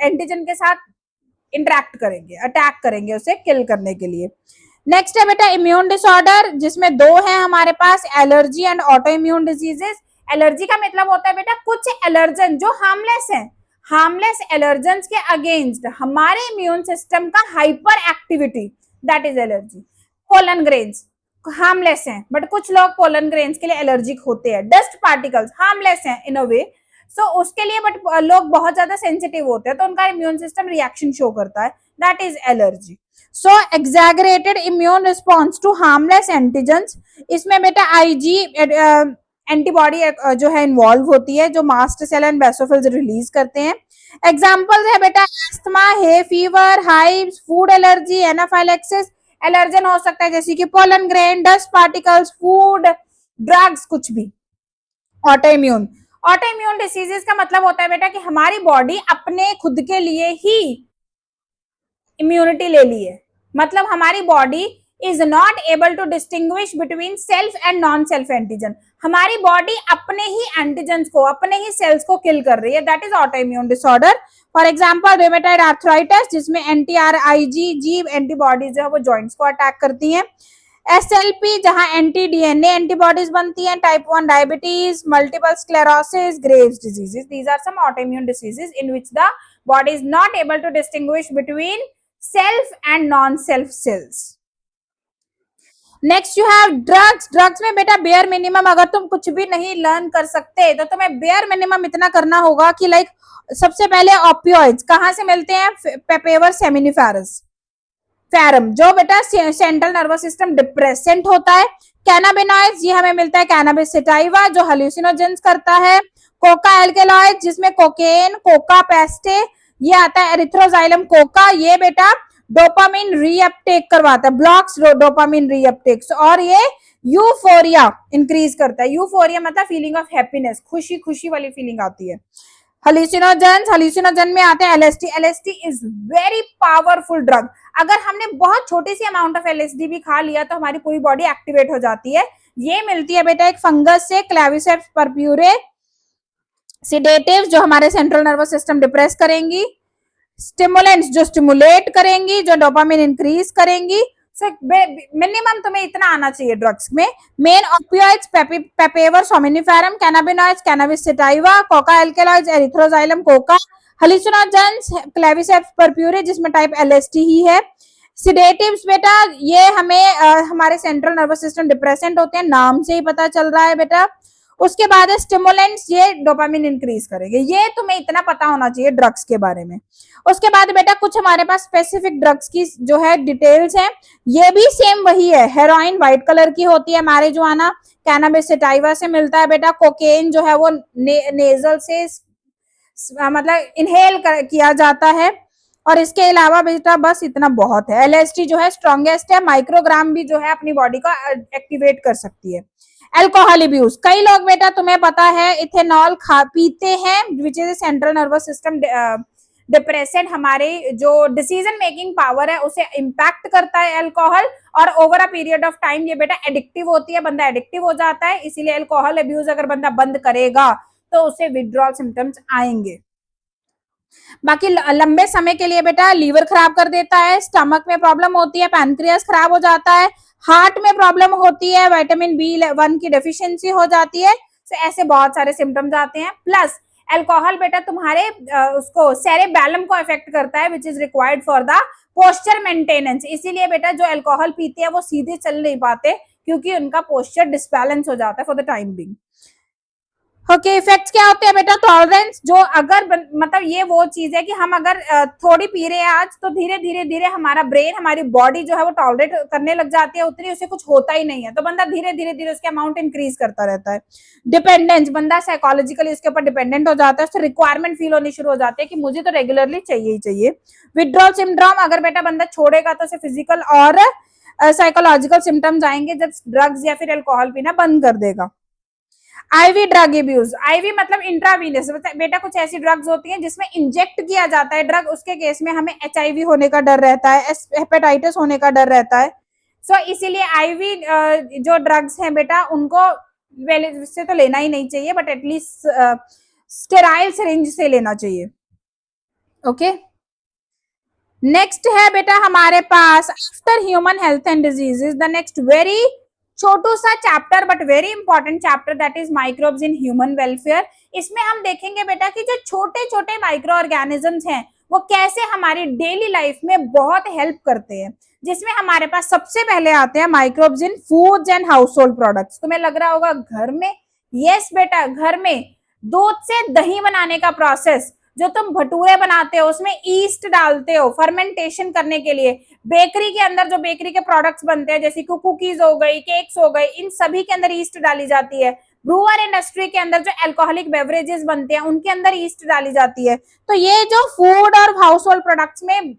एंटीजन के साथ इंटरेक्ट करेंगे, अटैक करेंगे उसे किल करने के लिए। नेक्स्ट है बेटा इम्यून डिसऑर्डर, जिसमें दो है हमारे पास, allergy and auto immune diseases. Allergy का मतलब होता है बेटा कुछ एलर्जन जो हार्मलेस है, हार्मलेस एलर्जेंस के अगेंस्ट हमारे इम्यून सिस्टम का hyper activity, that is allergy. Pollen grains harmless हैं, बट कुछ लोग पोलन ग्रेन्स के लिए एलर्जिक होते हैं। डस्ट पार्टिकल्स हार्मलेस हैं इन अ वे, सो उसके लिए बट लोग बहुत ज्यादा सेंसिटिव होते हैं तो उनका इम्यून सिस्टम रिएक्शन शो करता है, that is allergy. So exaggerated immune response to harmless antigens, इसमें बेटा आईजी एंटीबॉडी जो है इन्वॉल्व होती है, जो mast cell and basophils release करते हैं। एग्जांपल्स है बेटा asthma, hay fever, hives, food allergy, anaphylaxis. Allergen हो सकता है जैसे कि pollen grain, dust particles, food, drugs, कुछ भी। ऑटो इम्यून डिसीजेस का मतलब होता है बेटा कि हमारी बॉडी अपने खुद के लिए ही इम्यूनिटी ले ली है, मतलब हमारी body is not able to distinguish between self and non self antigen. हमारी बॉडी अपने ही एंटीजन को, अपने ही सेल्स को किल कर रही है, that is auto immune disorder. For example rheumatoid arthritis, जिसमें एंटी एंटीबॉडीज जो है वो जॉइंट्स को अटैक करती हैं। एसएलपी, जहां एंटी डीएनए एंटीबॉडीज बनती हैं। Type 1 diabetes, multiple sclerosis, Graves diseases, these are some autoimmune diseases in which the body is not able to distinguish between self and non self cells. Next you have drugs में बेटा bare minimum, अगर तुम कुछ भी नहीं learn कर सकते तो तुम्हें बेयर मिनिमम इतना करना होगा कि लाइक सबसे पहले ऑपियोइड्स कहां से मिलते हैं, पेपेवर सेमिनिफेरस फेरम, जो बेटा सेंट्रल नर्वस सिस्टम डिप्रेसेंट होता है। कैनाबिनॉइड्स, ये हमें मिलता है कैनाबिस सैटिवा, जो हेलुसिनोजेंस करता है। कोका एल्केलॉइड, जिसमें कोकेन, कोका पेस्टे, ये आता है। एरिथ्रोजाइलम कोका, ये बेटा डोपामिन रीअपटेक करवाता है, ब्लॉक्स डोपामिन रीअपटेक, और ये यूफोरिया इंक्रीज करता है। यूफोरिया मतलब फीलिंग ऑफ हैप्पीनेस, खुशी खुशी वाली फीलिंग आती है। हेलुसिनोजन में आते हैं LSD. LSD is very powerful drug. अगर हमने बहुत छोटी सी अमाउंट ऑफ एलएसडी भी खा लिया तो हमारी पूरी बॉडी एक्टिवेट हो जाती है। ये मिलती है बेटा एक फंगस से, क्लेविसेप्स पर्प्यूरे। सिडेटिव्स, जो हमारे सेंट्रल नर्वस सिस्टम डिप्रेस करेंगी। स्टिमुलेंट्स, जो स्टिमुलेट करेंगी, जो डोपामिन इंक्रीज करेंगी। मिनिमम तुम्हें इतना आना चाहिए ड्रग्स में। Main opioids, Papaver somniferum, cannabinoids, Cannabis sativa, coca alkaloids, Erythroxylum coca. Hallucinogens, Claviceps purpurea, जिसमें टाइप एलएसडी ही है। सिडेटिव्स बेटा ये हमें हमारे सेंट्रल नर्वस सिस्टम डिप्रेसेंट होते हैं, नाम से ही पता चल रहा है बेटा। उसके बाद है स्टिमुलेंट्स, ये डोपामिन इंक्रीज करेंगे। ये तुम्हें इतना पता होना चाहिए ड्रग्स के बारे में। उसके बाद बेटा कुछ हमारे पास स्पेसिफिक ड्रग्स की जो है डिटेल्स हैं, ये भी सेम वही है। हेरोइन व्हाइट कलर की होती है, मैरिजुआना कैनाबिस सैटिवा से मिलता है बेटा। कोकेन जो है वो नेजल से मतलब इनहेल किया जाता है। और इसके अलावा बेटा बस इतना बहुत है। एलएसडी जो है स्ट्रॉन्गेस्ट है, माइक्रोग्राम भी जो है अपनी बॉडी को एक्टिवेट कर सकती है। अल्कोहल अब्यूज, कई लोग बेटा तुम्हें पता है इथेनॉल पीते हैं, which is central nervous system depressant, हमारे जो डिसीजन मेकिंग पावर है उसे इंपैक्ट करता है अल्कोहल, और over a period of time ये बेटा एडिक्टिव होती है, बंदा एडिक्टिव हो जाता है। इसीलिए अल्कोहल अब्यूज अगर बंदा बंद करेगा तो उसे विड्रॉल सिम्टम्स आएंगे। बाकी लंबे समय के लिए बेटा लीवर खराब कर देता है, स्टमक में प्रॉब्लम होती है, पैनक्रियास खराब हो जाता है, हार्ट में प्रॉब्लम होती है, विटामिन B1 की डेफिशिएंसी हो जाती है। तो ऐसे बहुत सारे सिम्टम्स आते हैं। प्लस अल्कोहल बेटा तुम्हारे उसको सेरेबैलम को अफेक्ट करता है, which is required for the posture maintenance. इसीलिए बेटा जो अल्कोहल पीते हैं वो सीधे चल नहीं पाते, क्योंकि उनका पोस्चर डिसबैलेंस हो जाता है for the time being. Okay, effects क्या होते हैं बेटा, टॉलरेंस, जो अगर मतलब ये वो चीज है कि हम अगर थोड़ी पी रहे हैं आज तो धीरे धीरे धीरे हमारा ब्रेन, हमारी बॉडी जो है वो टॉलरेट करने लग जाती है, उतनी उसे कुछ होता ही नहीं है, तो बंदा धीरे धीरे धीरे उसके अमाउंट इंक्रीज करता रहता है। डिपेंडेंस, बंदा साइकोलॉजिकली इसके ऊपर डिपेंडेंट हो जाता है, उससे रिक्वायरमेंट फील होनी शुरू हो जाती है कि मुझे तो रेगुलरली चाहिए ही चाहिए। विड्रॉल सिंड्रोम, अगर बेटा बंदा छोड़ेगा तो उसे फिजिकल और साइकोलॉजिकल सिम्टम्स आएंगे जब ड्रग्स या फिर अल्कोहल पीना बंद कर देगा। आईवी ड्रग अब्यूज, आईवी मतलब इंट्रावीनस, बेटा कुछ ऐसी ड्रग्स होती हैं जिसमें इंजेक्ट किया जाता है ड्रग, उसके केस में हमें एचआईवी होने का डर रहता है, हेपेटाइटिस होने का डर रहता है। सो इसीलिए आईवी जो ड्रग्स हैं बेटा उनको से तो लेना ही नहीं चाहिए, बट एटलीस्ट स्टेराइल सिरिंज से लेना चाहिए। ओके, नेक्स्ट है बेटा हमारे पास after human health and diseases the next very छोटू सा chapter but very important chapter, that is microbes in human welfare. इसमें हम देखेंगे बेटा कि जो छोटे छोटे माइक्रो ऑर्गेनिजम्स हैं वो कैसे हमारी डेली लाइफ में बहुत हेल्प करते हैं, जिसमें हमारे पास सबसे पहले आते हैं microbes in foods and house hold products. तुम्हें लग रहा होगा घर में, यस बेटा, घर में दूध से दही बनाने का प्रोसेस, जो तुम भटूरे बनाते हो उसमें ईस्ट डालते हो फर्मेंटेशन करने के लिए, बेकरी के अंदर जो बेकरी के प्रोडक्ट्स बनते हैं जैसे कुकीज हो गई, केक्स हो गई, इन सभी के अंदर ईस्ट डाली जाती है। ब्रूअर इंडस्ट्री के अंदर जो अल्कोहलिक बेवरेजेस बनते हैं उनके अंदर ईस्ट डाली जाती है। तो ये जो फूड और हाउस होल्ड प्रोडक्ट्स में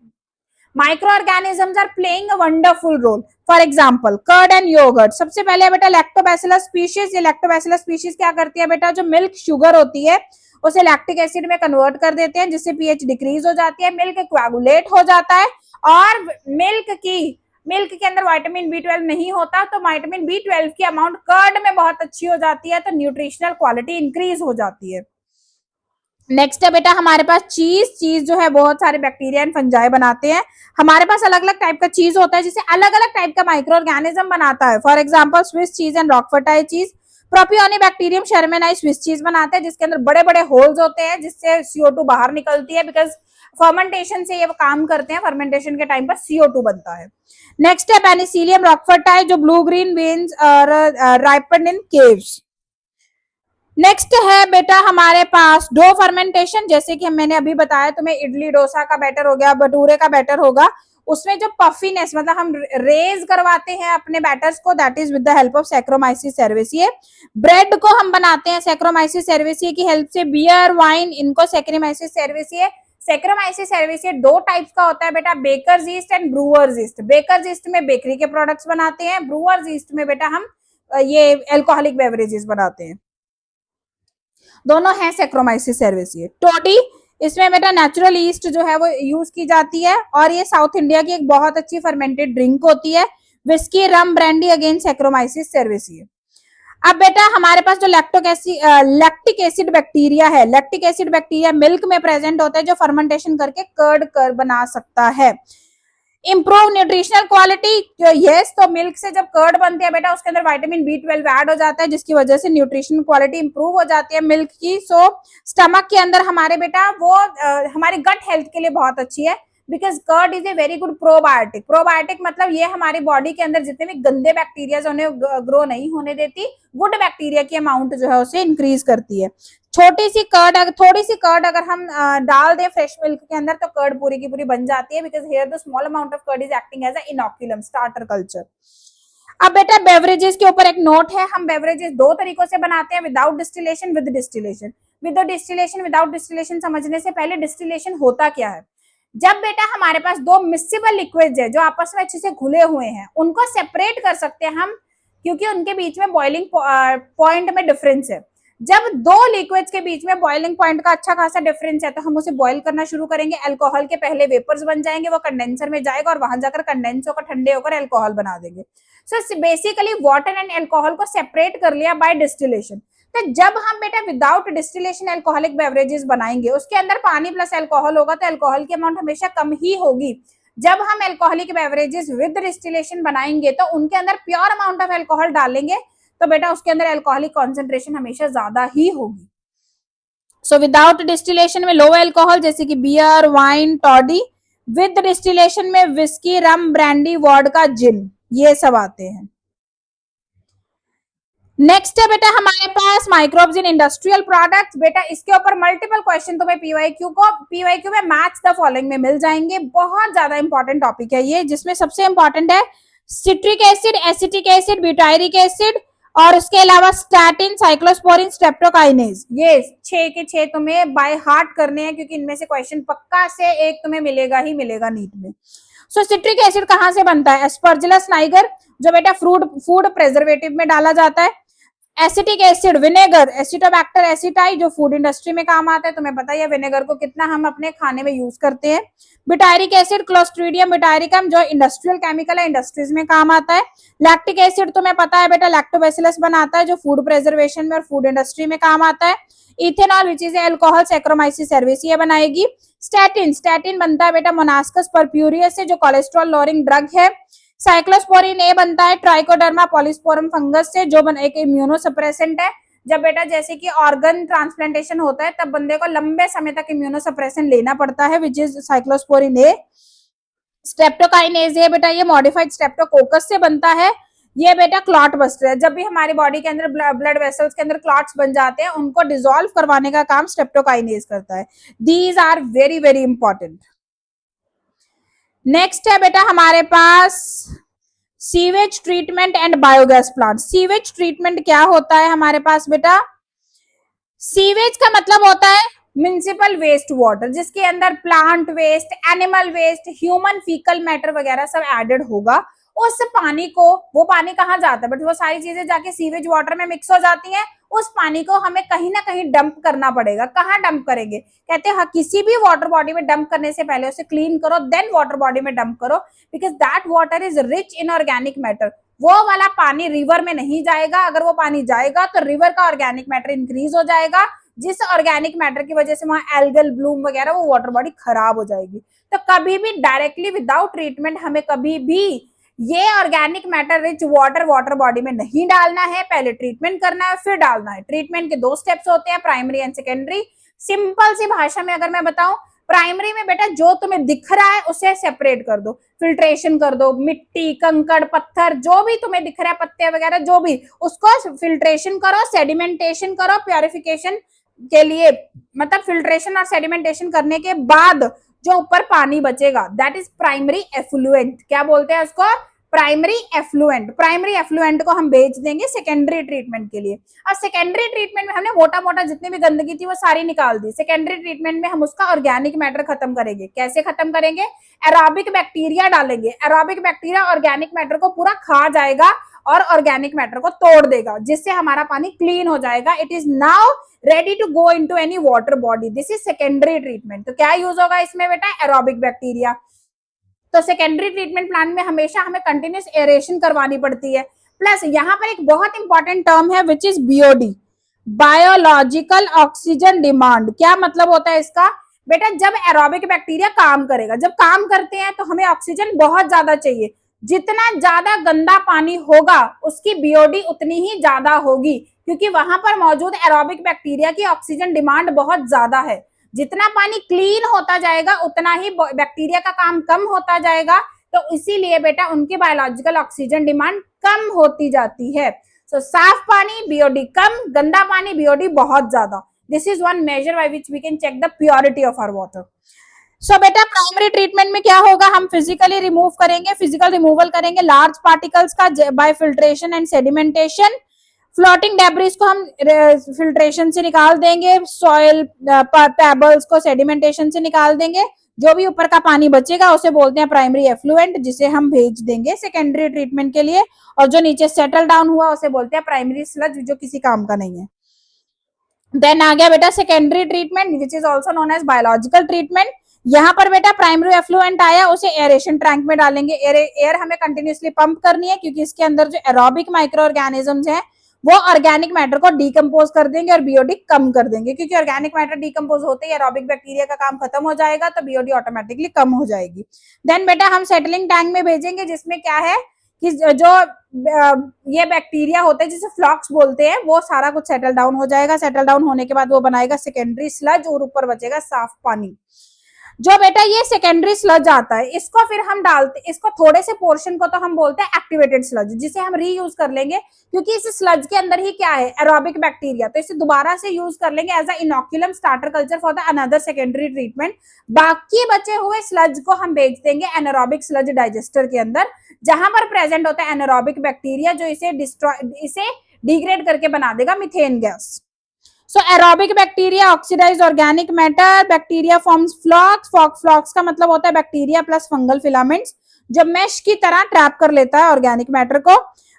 microorganisms are playing a wonderful role. For example curd and yoghurt, सबसे पहले बेटा लैक्टोबैसिलस स्पीशीज। ये लैक्टोबैसिलस स्पीशीज क्या करती है बेटा, जो मिल्क शुगर होती है उसे लैक्टिक एसिड में कन्वर्ट कर देते हैं, जिससे पीएच डिक्रीज हो जाती है, मिल्क कोएगुलेट हो जाता है, और मिल्क के अंदर विटामिन बी12 नहीं होता, तो विटामिन बी12 की अमाउंट कर्ड में बहुत अच्छी हो जाती है, तो न्यूट्रिशनल क्वालिटी इंक्रीज हो जाती है। नेक्स्ट है बेटा हमारे पास चीज जो है बहुत सारे बैक्टीरिया एंड फंजाई बनाते हैं। हमारे पास अलग अलग टाइप का चीज होता है जिसे अलग अलग टाइप का माइक्रो ऑर्गेनिज्म बनाता है। For example Swiss cheese and Roquefort cheese. Propionibacterium शर्मेनाई Swiss cheese बनाते हैं जिसके अंदर बड़े बड़े होल्स होते हैं जिससे CO2 बाहर निकलती है, बिकॉज फर्मेंटेशन से ये काम करते हैं, फर्मेंटेशन के टाइम पर CO2 बनता है। नेक्स्ट है पेनिसिलियम रॉकफोर्टाई जो ब्लू ग्रीन वेन्स राइपन इन केव्स। नेक्स्ट है बेटा हमारे पास डो फर्मेंटेशन, जैसे कि मैंने अभी बताया तुम्हें, इडली डोसा का बैटर हो गया, भटूरे का बैटर होगा, उसमें जो पफीनेस मतलब हम रेज करवाते हैं अपने बैटर्स को, that is with the help of Saccharomyces cerevisiae। Bread को हम बनाते हैं सैक्रोमाइसिस cerevisiae की हेल्प से, बियर वाइन इनको सैक्रोमाइसिस cerevisiae। सैक्रोमाइसिस cerevisiae दो टाइप्स का होता है बेटा, baker's yeast and brewer's yeast. Baker's yeast में बेकरी के प्रोडक्ट्स बनाते हैं, ब्रूअर्स ईस्ट में बेटा हम ये एल्कोहलिक बेवरेजेस बनाते हैं। दोनों हैं सैक्रोमाइसिस cerevisiae। टोडी, इसमें बेटा नेचुरल ईस्ट जो है वो यूज की जाती है, और ये साउथ इंडिया की एक बहुत अच्छी फर्मेंटेड ड्रिंक होती है। Whisky, rum, brandy again saccharomyces cerevisiae। अब बेटा हमारे पास जो लैक्टिक एसिड बैक्टीरिया है, लैक्टिक एसिड बैक्टीरिया मिल्क में प्रेजेंट होता है जो फर्मेंटेशन करके कर्ड बना सकता है। इंप्रूव न्यूट्रिशनल क्वालिटी, यस, तो मिल्क से जब कर्ड बनती है बेटा उसके अंदर विटामिन बी12 ऐड हो जाता है जिसकी वजह से न्यूट्रिशनल क्वालिटी इंप्रूव हो जाती है मिल्क की। सो स्टमक के अंदर हमारे बेटा वो हमारे गट हेल्थ के लिए बहुत अच्छी है, because curd is a very good probiotic. Probiotic मतलब ये हमारी बॉडी के अंदर जितने भी गंदे बैक्टीरिया उन्हें ग्रो नहीं होने देती, गुड बैक्टीरिया की अमाउंट जो है उसे इंक्रीज करती है। थोड़ी सी कर्ड अगर हम डाल दें फ्रेश मिल्क के अंदर तो कर्ड पूरी की पूरी बन जाती है, because here the small amount of curd is acting as a inoculum starter culture. अब बेटा बेवरेजेस के ऊपर एक नोट है, हम बेवरेजेस दो तरीकों से बनाते हैं, without distillation, with distillation. Without distillation समझने से पहले डिस्टिलेशन होता क्या है। जब बेटा हमारे पास दो मिक्सिबल लिक्विड्स है जो आपस में अच्छे से घुले हुए हैं, उनको सेपरेट कर सकते हैं हम, क्योंकि उनके बीच में बॉइलिंग पॉइंट में डिफरेंस है। जब दो लिक्विड्स के बीच में बॉइलिंग पॉइंट का अच्छा खासा डिफरेंस है तो हम उसे बॉइल करना शुरू करेंगे, अल्कोहल के पहले वेपर्स बन जाएंगे, वो कंडेंसर में जाएगा और वहां जाकर कंडेंस होकर ठंडे होकर अल्कोहल बना देंगे। So basically water and alcohol को सेपरेट कर लिया बाय डिस्टिलेशन। तो जब हम बेटा विदाउट डिस्टिलेशन अल्कोहलिक बेवरेजेस बनाएंगे, उसके अंदर पानी प्लस अल्कोहल होगा तो अल्कोहल की अमाउंट हमेशा कम ही होगी। जब हम अल्कोहलिक बेवरेजेस विद डिस्टिलेशन बनाएंगे तो उनके अंदर प्योर अमाउंट ऑफ अल्कोहल डालेंगे तो बेटा उसके अंदर अल्कोहलिक कॉन्सेंट्रेशन हमेशा ज्यादा ही होगी। सो विदाउट डिस्टिलेशन में लो अल्कोहल जैसे कि beer, wine, toddy. With distillation में whisky, rum, brandy, vodka, gin, ये सब आते हैं। नेक्स्ट है बेटा हमारे पास माइक्रोब्स इन इंडस्ट्रियल प्रोडक्ट्स। बेटा इसके ऊपर मल्टीपल क्वेश्चन तुम्हें पीवाईक्यू में मैच द फॉलोइंग में मिल जाएंगे। बहुत ज्यादा इंपॉर्टेंट टॉपिक है ये, जिसमें सबसे इंपॉर्टेंट है citric acid, acetic acid, butyric acid, और उसके अलावा स्टैटिन, साइक्लोस्पोरिन, स्ट्रेप्टोकाइनेज। ये 6 के 6 तुम्हें बाय हार्ट करने हैं, क्योंकि इनमें से क्वेश्चन पक्का से एक तुम्हें मिलेगा ही मिलेगा नीट में। सो सिट्रिक एसिड कहाँ से बनता है? एस्परजिलस नाइगर, जो बेटा फूड प्रेजर्वेटिव में डाला जाता है। Acetic acid, vinegar, Acetobacter aceti, जो फूड इंडस्ट्री में काम आता है, तुम्हें पता ही है विनेगर को कितना हम अपने खाने में यूज करते हैं। बिटायरिक एसिड, क्लोस्ट्रीडियम बिटायरिकम, जो इंडस्ट्रियल केमिकल है, इंडस्ट्रीज में काम आता है। लैक्टिक एसिड तुम्हें पता है बेटा लैक्टोबैसिलस बनाता है, जो फूड प्रेजर्वेशन में और फूड इंडस्ट्री में काम आता है। Ethanol which is alcohol, Saccharomyces cerevisiae बनाएगी। स्टैटिन, स्टैटिन बनता है बेटा मोनास्कस परप्यूरियस से, जो कोलेस्ट्रॉल लोअरिंग ड्रग है। साइक्लोस्पोरिन ए बनता है ट्राइकोडर्मा पॉलिस्पोरम फंगस से, जो एक इम्यूनोसप्रेसेंट है। जब बेटा जैसे कि ऑर्गन ट्रांसप्लांटेशन होता है, तब बंदे को लंबे समय तक इम्यूनोसप्रेशन लेना पड़ता है, which is cyclosporin A. Streptokinase है बेटा, ये मॉडिफाइड स्ट्रेप्टोकोकस से बनता है। ये बेटा क्लॉट बस्टर है, जब भी हमारी बॉडी के अंदर ब्लड वेसल्स के अंदर क्लॉट्स बन जाते हैं, उनको डिसॉल्व करवाने का काम स्ट्रेप्टोकाइनेज करता है। These are very very important. Next है बेटा हमारे पास sewage treatment and biogas plant. Sewage treatment क्या होता है हमारे पास बेटा? सीवेज का मतलब होता है म्युनिसिपल वेस्ट वाटर, जिसके अंदर plant waste, animal waste, human faecal matter वगैरह सब एडेड होगा। उस पानी को, वो पानी कहाँ जाता है बट वो सारी चीजें जाके सीवेज वाटर में मिक्स हो जाती हैं। उस पानी को हमें कहीं ना कहीं डंप करना पड़ेगा। कहाँ डंप करेंगे? कहते हैं हाँ, किसी भी वाटर बॉडी में डंप करने से पहले उसे क्लीन करो, देन वाटर बॉडी में डंप करो, because that water is rich in organic matter. वो वाला पानी रिवर में नहीं जाएगा। अगर वो पानी जाएगा तो रिवर का ऑर्गेनिक मैटर इंक्रीज हो जाएगा, जिस ऑर्गेनिक मैटर की वजह से वहां एल्गल ब्लूम वगैरह वो वाटर बॉडी खराब हो जाएगी। तो कभी भी डायरेक्टली विदाउट ट्रीटमेंट हमें कभी भी ये organic matter rich water body में नहीं डालना है। पहले ट्रीटमेंट करना है फिर डालना है। ट्रीटमेंट के 2 स्टेप्स होते हैं, प्राइमरी एंड सेकेंडरी। सिंपल सी भाषा में अगर मैं बताऊं, प्राइमरी में बेटा जो तुम्हें दिख रहा है उसे सेपरेट कर दो, फिल्ट्रेशन कर दो, मिट्टी, कंकड़, पत्थर, जो भी तुम्हें दिख रहा है, पत्ते वगैरह जो भी, उसको फिल्ट्रेशन करो, सेडिमेंटेशन करो, प्योरिफिकेशन के लिए, मतलब फिल्ट्रेशन और सेडिमेंटेशन करने के बाद जो ऊपर पानी बचेगा, दैट इज प्राइमरी एफ्लुएंट। क्या बोलते हैं उसको? Primary effluent. प्राइमरी एफ्लुएंट को हम भेज देंगे सेकेंडरी ट्रीटमेंट के लिए। और सेकेंडरी ट्रीटमेंट में हमने मोटा मोटा जितनी भी गंदगी थी वो सारी निकाल दी। सेकेंडरी ट्रीटमेंट में हम उसका ऑर्गेनिक मैटर खत्म करेंगे। कैसे खत्म करेंगे? एरोबिक बैक्टीरिया डालेंगे। एरोबिक बैक्टीरिया ऑर्गेनिक मैटर को पूरा खा जाएगा और ऑर्गेनिक मैटर को तोड़ देगा, जिससे हमारा पानी क्लीन हो जाएगा। It is now ready to go into any water body. This is secondary treatment. तो क्या यूज होगा इसमें बेटा? Aerobic bacteria. तो सेकेंडरी ट्रीटमेंट प्लांट में हमेशा हमें कंटिन्यूस एरेशन करवानी पड़ती है। प्लस यहाँ पर एक बहुत इंपॉर्टेंट टर्म है which is BOD, biological oxygen demand. क्या मतलब होता है इसका? बेटा जब एरोबिक बैक्टीरिया काम करेगा, जब काम करते हैं तो हमें ऑक्सीजन बहुत ज्यादा चाहिए। जितना ज्यादा गंदा पानी होगा उसकी बीओडी उतनी ही ज्यादा होगी, क्योंकि वहां पर मौजूद एरोबिक बैक्टीरिया की ऑक्सीजन डिमांड बहुत ज्यादा है। जितना पानी क्लीन होता जाएगा उतना ही बैक्टीरिया का काम कम होता जाएगा। तो इसीलिए बेटा उनकी बायोलॉजिकल ऑक्सीजन डिमांड कम होती जाती है। सो साफ पानी बीओडी कम, गंदा पानी बीओडी बहुत ज्यादा। This is one major by which we can check the purity of our water. So बेटा प्राइमरी ट्रीटमेंट में क्या होगा? हम फिजिकली रिमूव करेंगे, फिजिकल रिमूवल करेंगे लार्ज पार्टिकल्स का by filtration and sedimentation. Floating debris को हम फिल्ट्रेशन से निकाल देंगे, सॉइल पेबल्स को सेडिमेंटेशन से निकाल देंगे। जो भी ऊपर का पानी बचेगा उसे बोलते हैं प्राइमरी एफ्लुएंट, जिसे हम भेज देंगे सेकेंडरी ट्रीटमेंट के लिए। और जो नीचे सेटल डाउन हुआ उसे बोलते हैं प्राइमरी स्लज, जो किसी काम का नहीं है। देन आ गया बेटा secondary treatment which is also known as biological treatment. यहाँ पर बेटा प्राइमरी एफ्लुएंट आया, उसे एरेशन टैंक में डालेंगे। एयर हमें कंटिन्यूसली पंप करनी है, क्योंकि इसके अंदर जो एरोबिक माइक्रो ऑर्गेनिजम्स हैं वो ऑर्गेनिक मैटर को डीकम्पोज कर देंगे और बीओडी कम कर देंगे। क्योंकि ऑर्गेनिक मैटर डीकम्पोज होते ही एरोबिक बैक्टीरिया का काम खत्म हो जाएगा, तो बीओडी ऑटोमेटिकली कम हो जाएगी। देन बेटा हम सेटलिंग टैंक में भेजेंगे, जिसमें क्या है कि जो ये बैक्टीरिया होते हैं जिसे फ्लॉक्स बोलते हैं, वो सारा कुछ सेटल डाउन हो जाएगा। सेटल डाउन होने के बाद वो बनाएगा सेकेंडरी स्लज और ऊपर बचेगा साफ पानी। जो बेटा ये सेकेंडरी स्लज आता है, इसको फिर हम डालते, इसको थोड़े से पोर्शन को तो हम बोलते हैं एक्टिवेटेड स्लज, जिसे हम रीयूज कर लेंगे, क्योंकि इस स्लज के अंदर ही क्या है? Aerobic bacteria. तो इसे दोबारा से यूज कर लेंगे as a inoculum starter culture for the another secondary treatment. बाकी बचे हुए स्लज को हम भेज देंगे एनारोबिक स्लज डाइजेस्टर के अंदर, जहां पर प्रेजेंट होता है एनारोबिक बैक्टीरिया, जो इसे डिग्रेड करके बना देगा methane gas. So aerobic bacteria oxidize organic matter, bacteria forms flocks. Flocks का मतलब होता है बैक्टीरिया प्लस फंगल फिलामेंट्स। जो मेश की तरह ट्रैप कर लेता है ऑर्गेनिक मैटर को।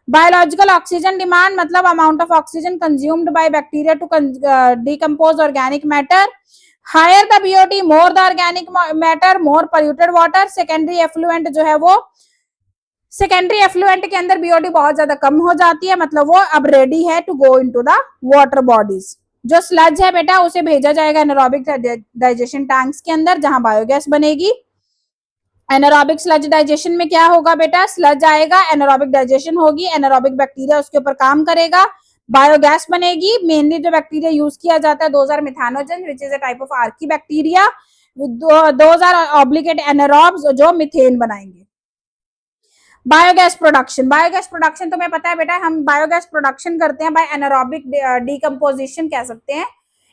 बायोलॉजिकल ऑक्सीजन डिमांड मतलब amount of oxygen consumed by bacteria to decompose organic matter. Higher the BOD more the organic matter more polluted water. Secondary effluent जो है वो सेकेंडरी एफ्लुएंट के अंदर बीओटी बहुत ज्यादा कम हो जाती है, मतलब वो अब रेडी है to go into the water bodies. जो स्लज है बेटा उसे भेजा जाएगा एनारोबिक डाइजेशन टैंक्स के अंदर जहां बायोगैस बनेगी। एनारोबिक स्लज डाइजेशन में क्या होगा बेटा, स्लज आएगा, एनारोबिक डाइजेशन होगी, एनारोबिक बैक्टीरिया उसके ऊपर काम करेगा, बायोगैस बनेगी। मेनली जो बैक्टीरिया यूज किया जाता है those are methanogen which is a type of archaebacteria, those are obligate anaerobes जो मिथेन बनाएंगे। बायोगैस प्रोडक्शन तुम्हें पता है बेटा, हम बायोगैस प्रोडक्शन करते हैं बाय एनारोबिक डिकम्पोजिशन कह सकते हैं।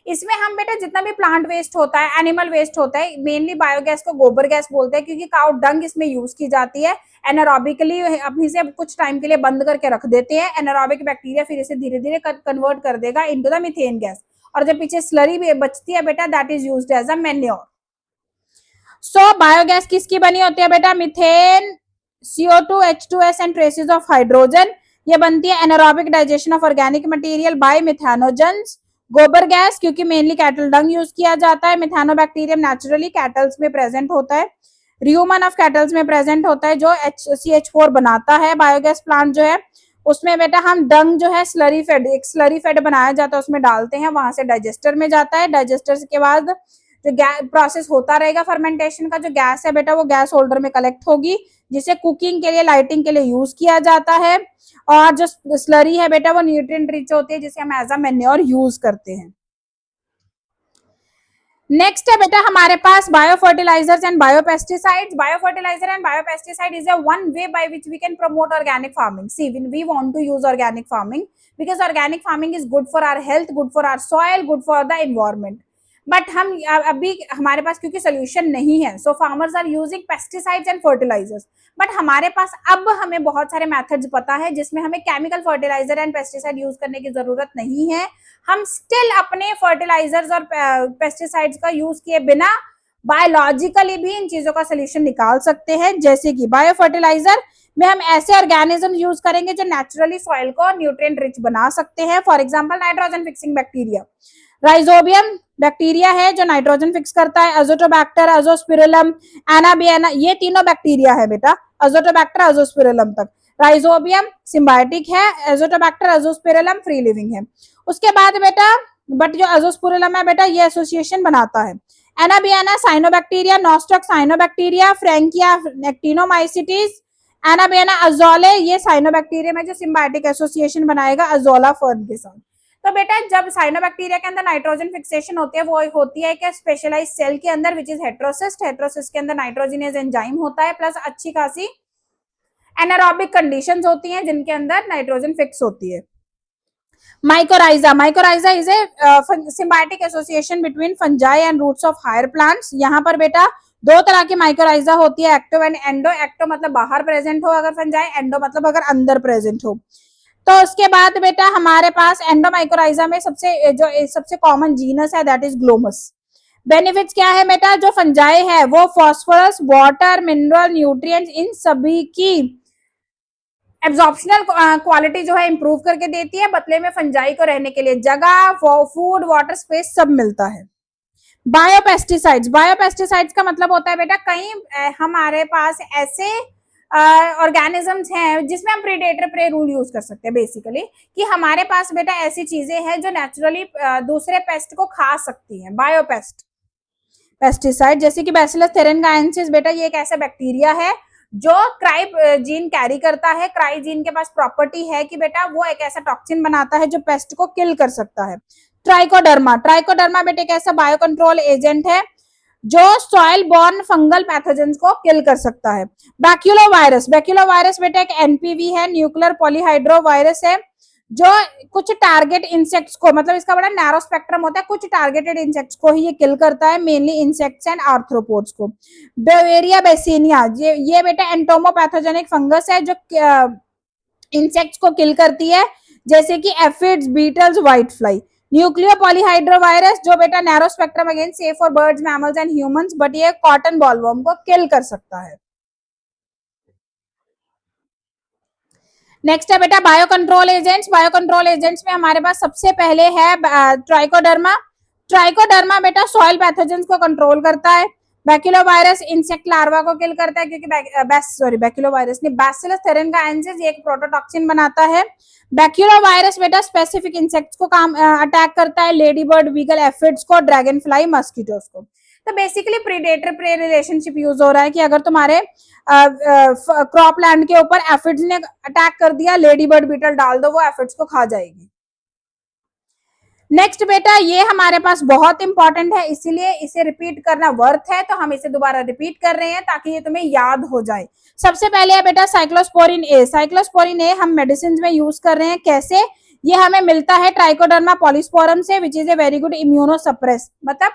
इसमें हम बेटा जितना भी प्लांट वेस्ट होता है, एनिमल वेस्ट होता है, मेनली बायोगैस को गोबर गैस बोलते हैं क्योंकि काउ डंग इसमें यूज की जाती है। एनारोबिकली अपनी से कुछ टाइम के लिए बंद करके रख देते हैं, एनारोबिक बैक्टीरिया फिर इसे धीरे धीरे कन्वर्ट कर देगा इनटू द मीथेन गैस, और जब पीछे स्लरी बचती है बेटा that is used as a manure. So biogas किसकी बनी होती है बेटा, methane, CO2, H2S and traces of hydrogen. ये बनती है anaerobic digestion of organic material by methanogens. गोबर गैस क्योंकि मेनली कैटल डंग यूज किया जाता है। मिथानोबैक्टीरियम नेचुरली कैटल्स में प्रेजेंट होता है, र्यूमन ऑफ कैटल्स में प्रेजेंट होता है जो CH4 बनाता है। बायोगैस प्लांट जो है उसमें बेटा हम डंग जो है स्लरी फेड, एक स्लरी फेड बनाया जाता है उसमें डालते हैं, वहां से डाइजेस्टर में जाता है, डाइजेस्टर के बाद जो प्रोसेस होता रहेगा फर्मेंटेशन का, जो गैस है बेटा वो गैस होल्डर में कलेक्ट होगी जिसे कुकिंग के लिए, लाइटिंग के लिए यूज किया जाता है। और जो स्लरी है बेटा वो न्यूट्रिएंट रिच होती है जिसे हम एज अ मैन्योर यूज करते हैं। नेक्स्ट है बेटा हमारे पास biofertilizers and biopesticides. Biofertilizer and biopesticide is a one way by which we can promote organic farming. See we want to use organic farming because organic farming is good for our health, good for our soil, good for the environment. But हम अभी हमारे पास क्योंकि solution नहीं है, so farmers are using pesticides and fertilizers. But हमारे पास अब हमें बहुत सारे मेथड्स पता है जिसमें हमें chemical fertiliser and pesticide use करने की जरूरत नहीं है। हम स्टिल अपने फर्टिलाइजर्स और पेस्टिसाइड्स का यूज किए बिना बायोलॉजिकली भी इन चीजों का सोल्यूशन निकाल सकते हैं। जैसे कि बायो फर्टिलाइजर में हम ऐसे ऑर्गेनिज्म यूज करेंगे जो नेचुरली सॉइल को न्यूट्रिएंट रिच बना सकते हैं। For example nitrogen fixing bacteria, rhizobium bacteria है जो नाइट्रोजन फिक्स करता है, अजोटोबैक्टर, अजोस्पिरिलम, एनाबियाना, ये तीनों बैक्टीरिया है बेटा, अजोटोबैक्टर अजोस्पिरिलम तक। राइजोबियम सिम्बायोटिक है, अजोटोबैक्टर अजोस्पिरिलम फ्री लिविंग है। उसके बाद बेटा बट जो अजोस्पिरिलम है बेटा ये एसोसिएशन बनाता है। Anabaena cyanobacteria, Nostoc cyanobacteria, Frankia actinomycetes, Anabaena azollae, ये साइनोबैक्टीरिया में जो सिम्बायोटिक एसोसिएशन बनाएगा अजोला फर्न के साथ। तो बेटा जब साइनोबैक्टीरिया के अंदर नाइट्रोजन फिक्सेशन होती है वो होती है कि स्पेशलाइज्ड सेल के अंदर विच इज हेट्रोसिस्ट, हेट्रोसिस्ट के अंदर नाइट्रोजिनेज एंजाइम होता है प्लस अच्छी खासी एनारोबिक कंडीशंस होती हैं जिनके अंदर नाइट्रोजन फिक्स होती है। Mycorrhiza, mycorrhiza is a symbiotic association between fungi and roots of higher plants. यहाँ पर बेटा दो तरह की माइकोराइजा होती है, एक्टो एंड एंडो। एक्टो मतलब बाहर प्रेजेंट हो अगर फंजाई, एंडो मतलब अगर अंदर प्रेजेंट हो। तो उसके बाद बेटा हमारे पास एंडोमाइकोराइजा में सबसे कॉमन जीनस है दैट इज ग्लोमस। बेनिफिट्स क्या है बेटा, जो फंजाई है वो फॉस्फोरस, वाटर, मिनरल, न्यूट्रिएंट्स इन सभी की एब्जॉर्प्शनल क्वालिटी जो है इंप्रूव करके देती है। बदले में फंजाई को रहने के लिए जगह, फूड, वाटर, स्पेस सब मिलता है। बायोपेस्टिसाइड्स, बायोपेस्टिसाइड्स का मतलब होता है बेटा कई हमारे पास ऐसे ऑर्गेनिजम्स हैं जिसमें हम प्रीडेटर प्रे रूल यूज कर सकते हैं बेसिकली, कि हमारे पास बेटा ऐसी चीजें हैं जो नेचुरली दूसरे पेस्ट को खा सकती हैं। बायोपेस्ट पेस्टिसाइड जैसे कि बैसिलस थेरेनगाइनेंसिस, बेटा ये एक ऐसा बैक्टीरिया है जो क्राई जीन कैरी करता है। क्राई जीन के पास प्रॉपर्टी है कि बेटा वो एक ऐसा टॉक्सिन बनाता है जो पेस्ट को किल कर सकता है। ट्राइकोडर्मा, ट्राइकोडर्मा बेटा एक ऐसा बायो कंट्रोल एजेंट है जो सॉइल बॉर्न फंगल पैथोजेंस को किल कर सकता है। बैक्यूलोवायरस, बैक्यूलोवायरस बेटा एक एनपीवी है, न्यूक्लियर पॉलीहाइड्रो वायरस है जो कुछ टारगेट इंसेक्ट्स को, मतलब इसका बड़ा नैरो स्पेक्ट्रम होता है, कुछ टारगेटेड इंसेक्ट्स को ही ये किल करता है, मेनली इंसेक्ट्स एंड आर्थ्रोपोड्स को। बेवेरिया बेसिनिया, ये बेटा एंटोमोपैथोजेनिक फंगस है जो इंसेक्ट्स को किल करती है जैसे कि aphids, beetles, white fly. Nucleopolyhedrovirus जो बेटा narrow spectrum again safe for birds, mammals and humans, but ये कॉटन बॉलवर्म को किल कर सकता है। नेक्स्ट है बेटा bio control agents. Bio control agents में हमारे पास सबसे पहले है ट्राइकोडर्मा। ट्राइकोडर्मा बेटा सॉइल पैथोजेंस को कंट्रोल करता है। बैक्यूलोवायरस इंसेक्ट लार्वा को किल करता है, क्योंकि बैक्यूलोवायरस नहीं, बैसिलस थेरेनकाइंसिस ये एक प्रोटोटॉक्सिन बनाता है। बैक्यूलोवायरस बेटा स्पेसिफिक इंसेक्ट्स को काम अटैक करता है, लेडी बर्ड, बीगल, एफिड्स को, ड्रैगन फ्लाई, मस्कीटोस को। तो basically predator pray relationship use हो रहा है कि अगर तुम्हारे क्रॉप लैंड के ऊपर एफिड्स ने अटैक कर दिया, लेडी बर्ड बीटल डाल दो, वो एफिड्स को खा जाएगी। नेक्स्ट बेटा ये हमारे पास बहुत इंपॉर्टेंट है, इसीलिए इसे रिपीट करना वर्थ है, तो हम इसे दोबारा रिपीट कर रहे हैं ताकि ये तुम्हें याद हो जाए। सबसे पहले है बेटा साइक्लोस्पोरिन ए। साइक्लोस्पोरिन ए हम मेडिसिन में यूज कर रहे हैं। कैसे? ये हमें मिलता है ट्राइकोडर्मा पॉलीस्पोरम से, which is a very good immunosuppress, मतलब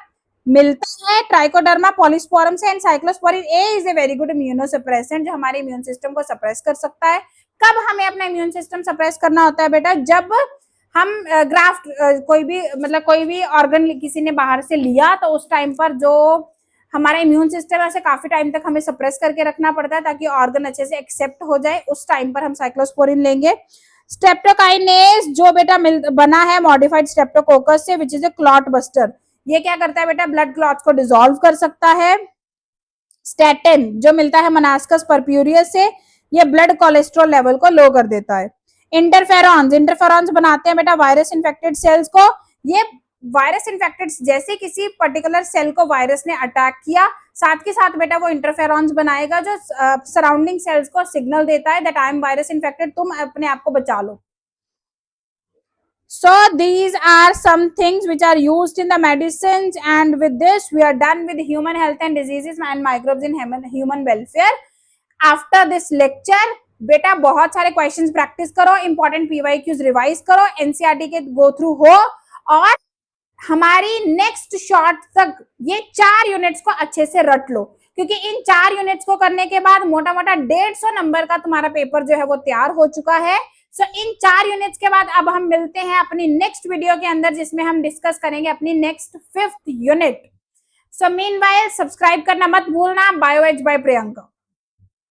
मिलता है ट्राइकोडर्मा पॉलीस्पोरम से, and cyclosporin A is a very good immunosuppressant जो हमारे इम्यून सिस्टम को सप्रेस कर सकता है। कब हमें अपना इम्यून सिस्टम सप्रेस करना होता है बेटा? जब हम ग्राफ्ट कोई भी ऑर्गन किसी ने बाहर से लिया, तो उस टाइम पर जो हमारा इम्यून सिस्टम है उसे काफी टाइम तक हमें सप्रेस करके रखना पड़ता है ताकि ऑर्गन अच्छे से एक्सेप्ट हो जाए, उस टाइम पर हम साइक्लोस्पोरिन लेंगे। स्ट्रेप्टोकाइनेज जो बेटा बना है मॉडिफाइड स्ट्रेप्टोकोकस से, which is A clot buster. ये क्या करता है बेटा? ब्लड क्लॉट्स को डिसॉल्व कर सकता है। स्टैटिन जो मिलता है मनास्कस परप्यूरियस से, ये ब्लड कोलेस्ट्रॉल लेवल को लो कर देता है। इंटरफेरॉन्स बनाते हैं बेटा वायरस इन्फेक्टेड सेल्स को। ये वायरस इन्फेक्टेड, जैसे किसी पर्टिकुलर सेल को वायरस ने अटैक किया, साथ के साथ बेटा वो इंटरफेरॉन्स बनाएगा जो सराउंडिंग सेल्स को सिग्नल देता है that I am virus infected, तुम अपने आप को बचा लो। So these are some things which are used in the medicines, and with this we are done with human health and diseases and microbes in human welfare. After this lecture बेटा बहुत सारे questions practice करो, important PYQs revise करो, NCERT के go through हो, और हमारी next short तक ये 4 यूनिट्स को अच्छे से रट लो, क्योंकि इन 4 यूनिट्स को करने के बाद मोटा मोटा 150 नंबर का तुम्हारा पेपर जो है वो तैयार हो चुका है। सो इन 4 यूनिट्स के बाद अब हम मिलते हैं अपनी नेक्स्ट वीडियो के अंदर, जिसमें हम डिस्कस करेंगे अपनी next 5th unit. So meanwhile subscribe करना मत भूलना। Bio as by Priyanka.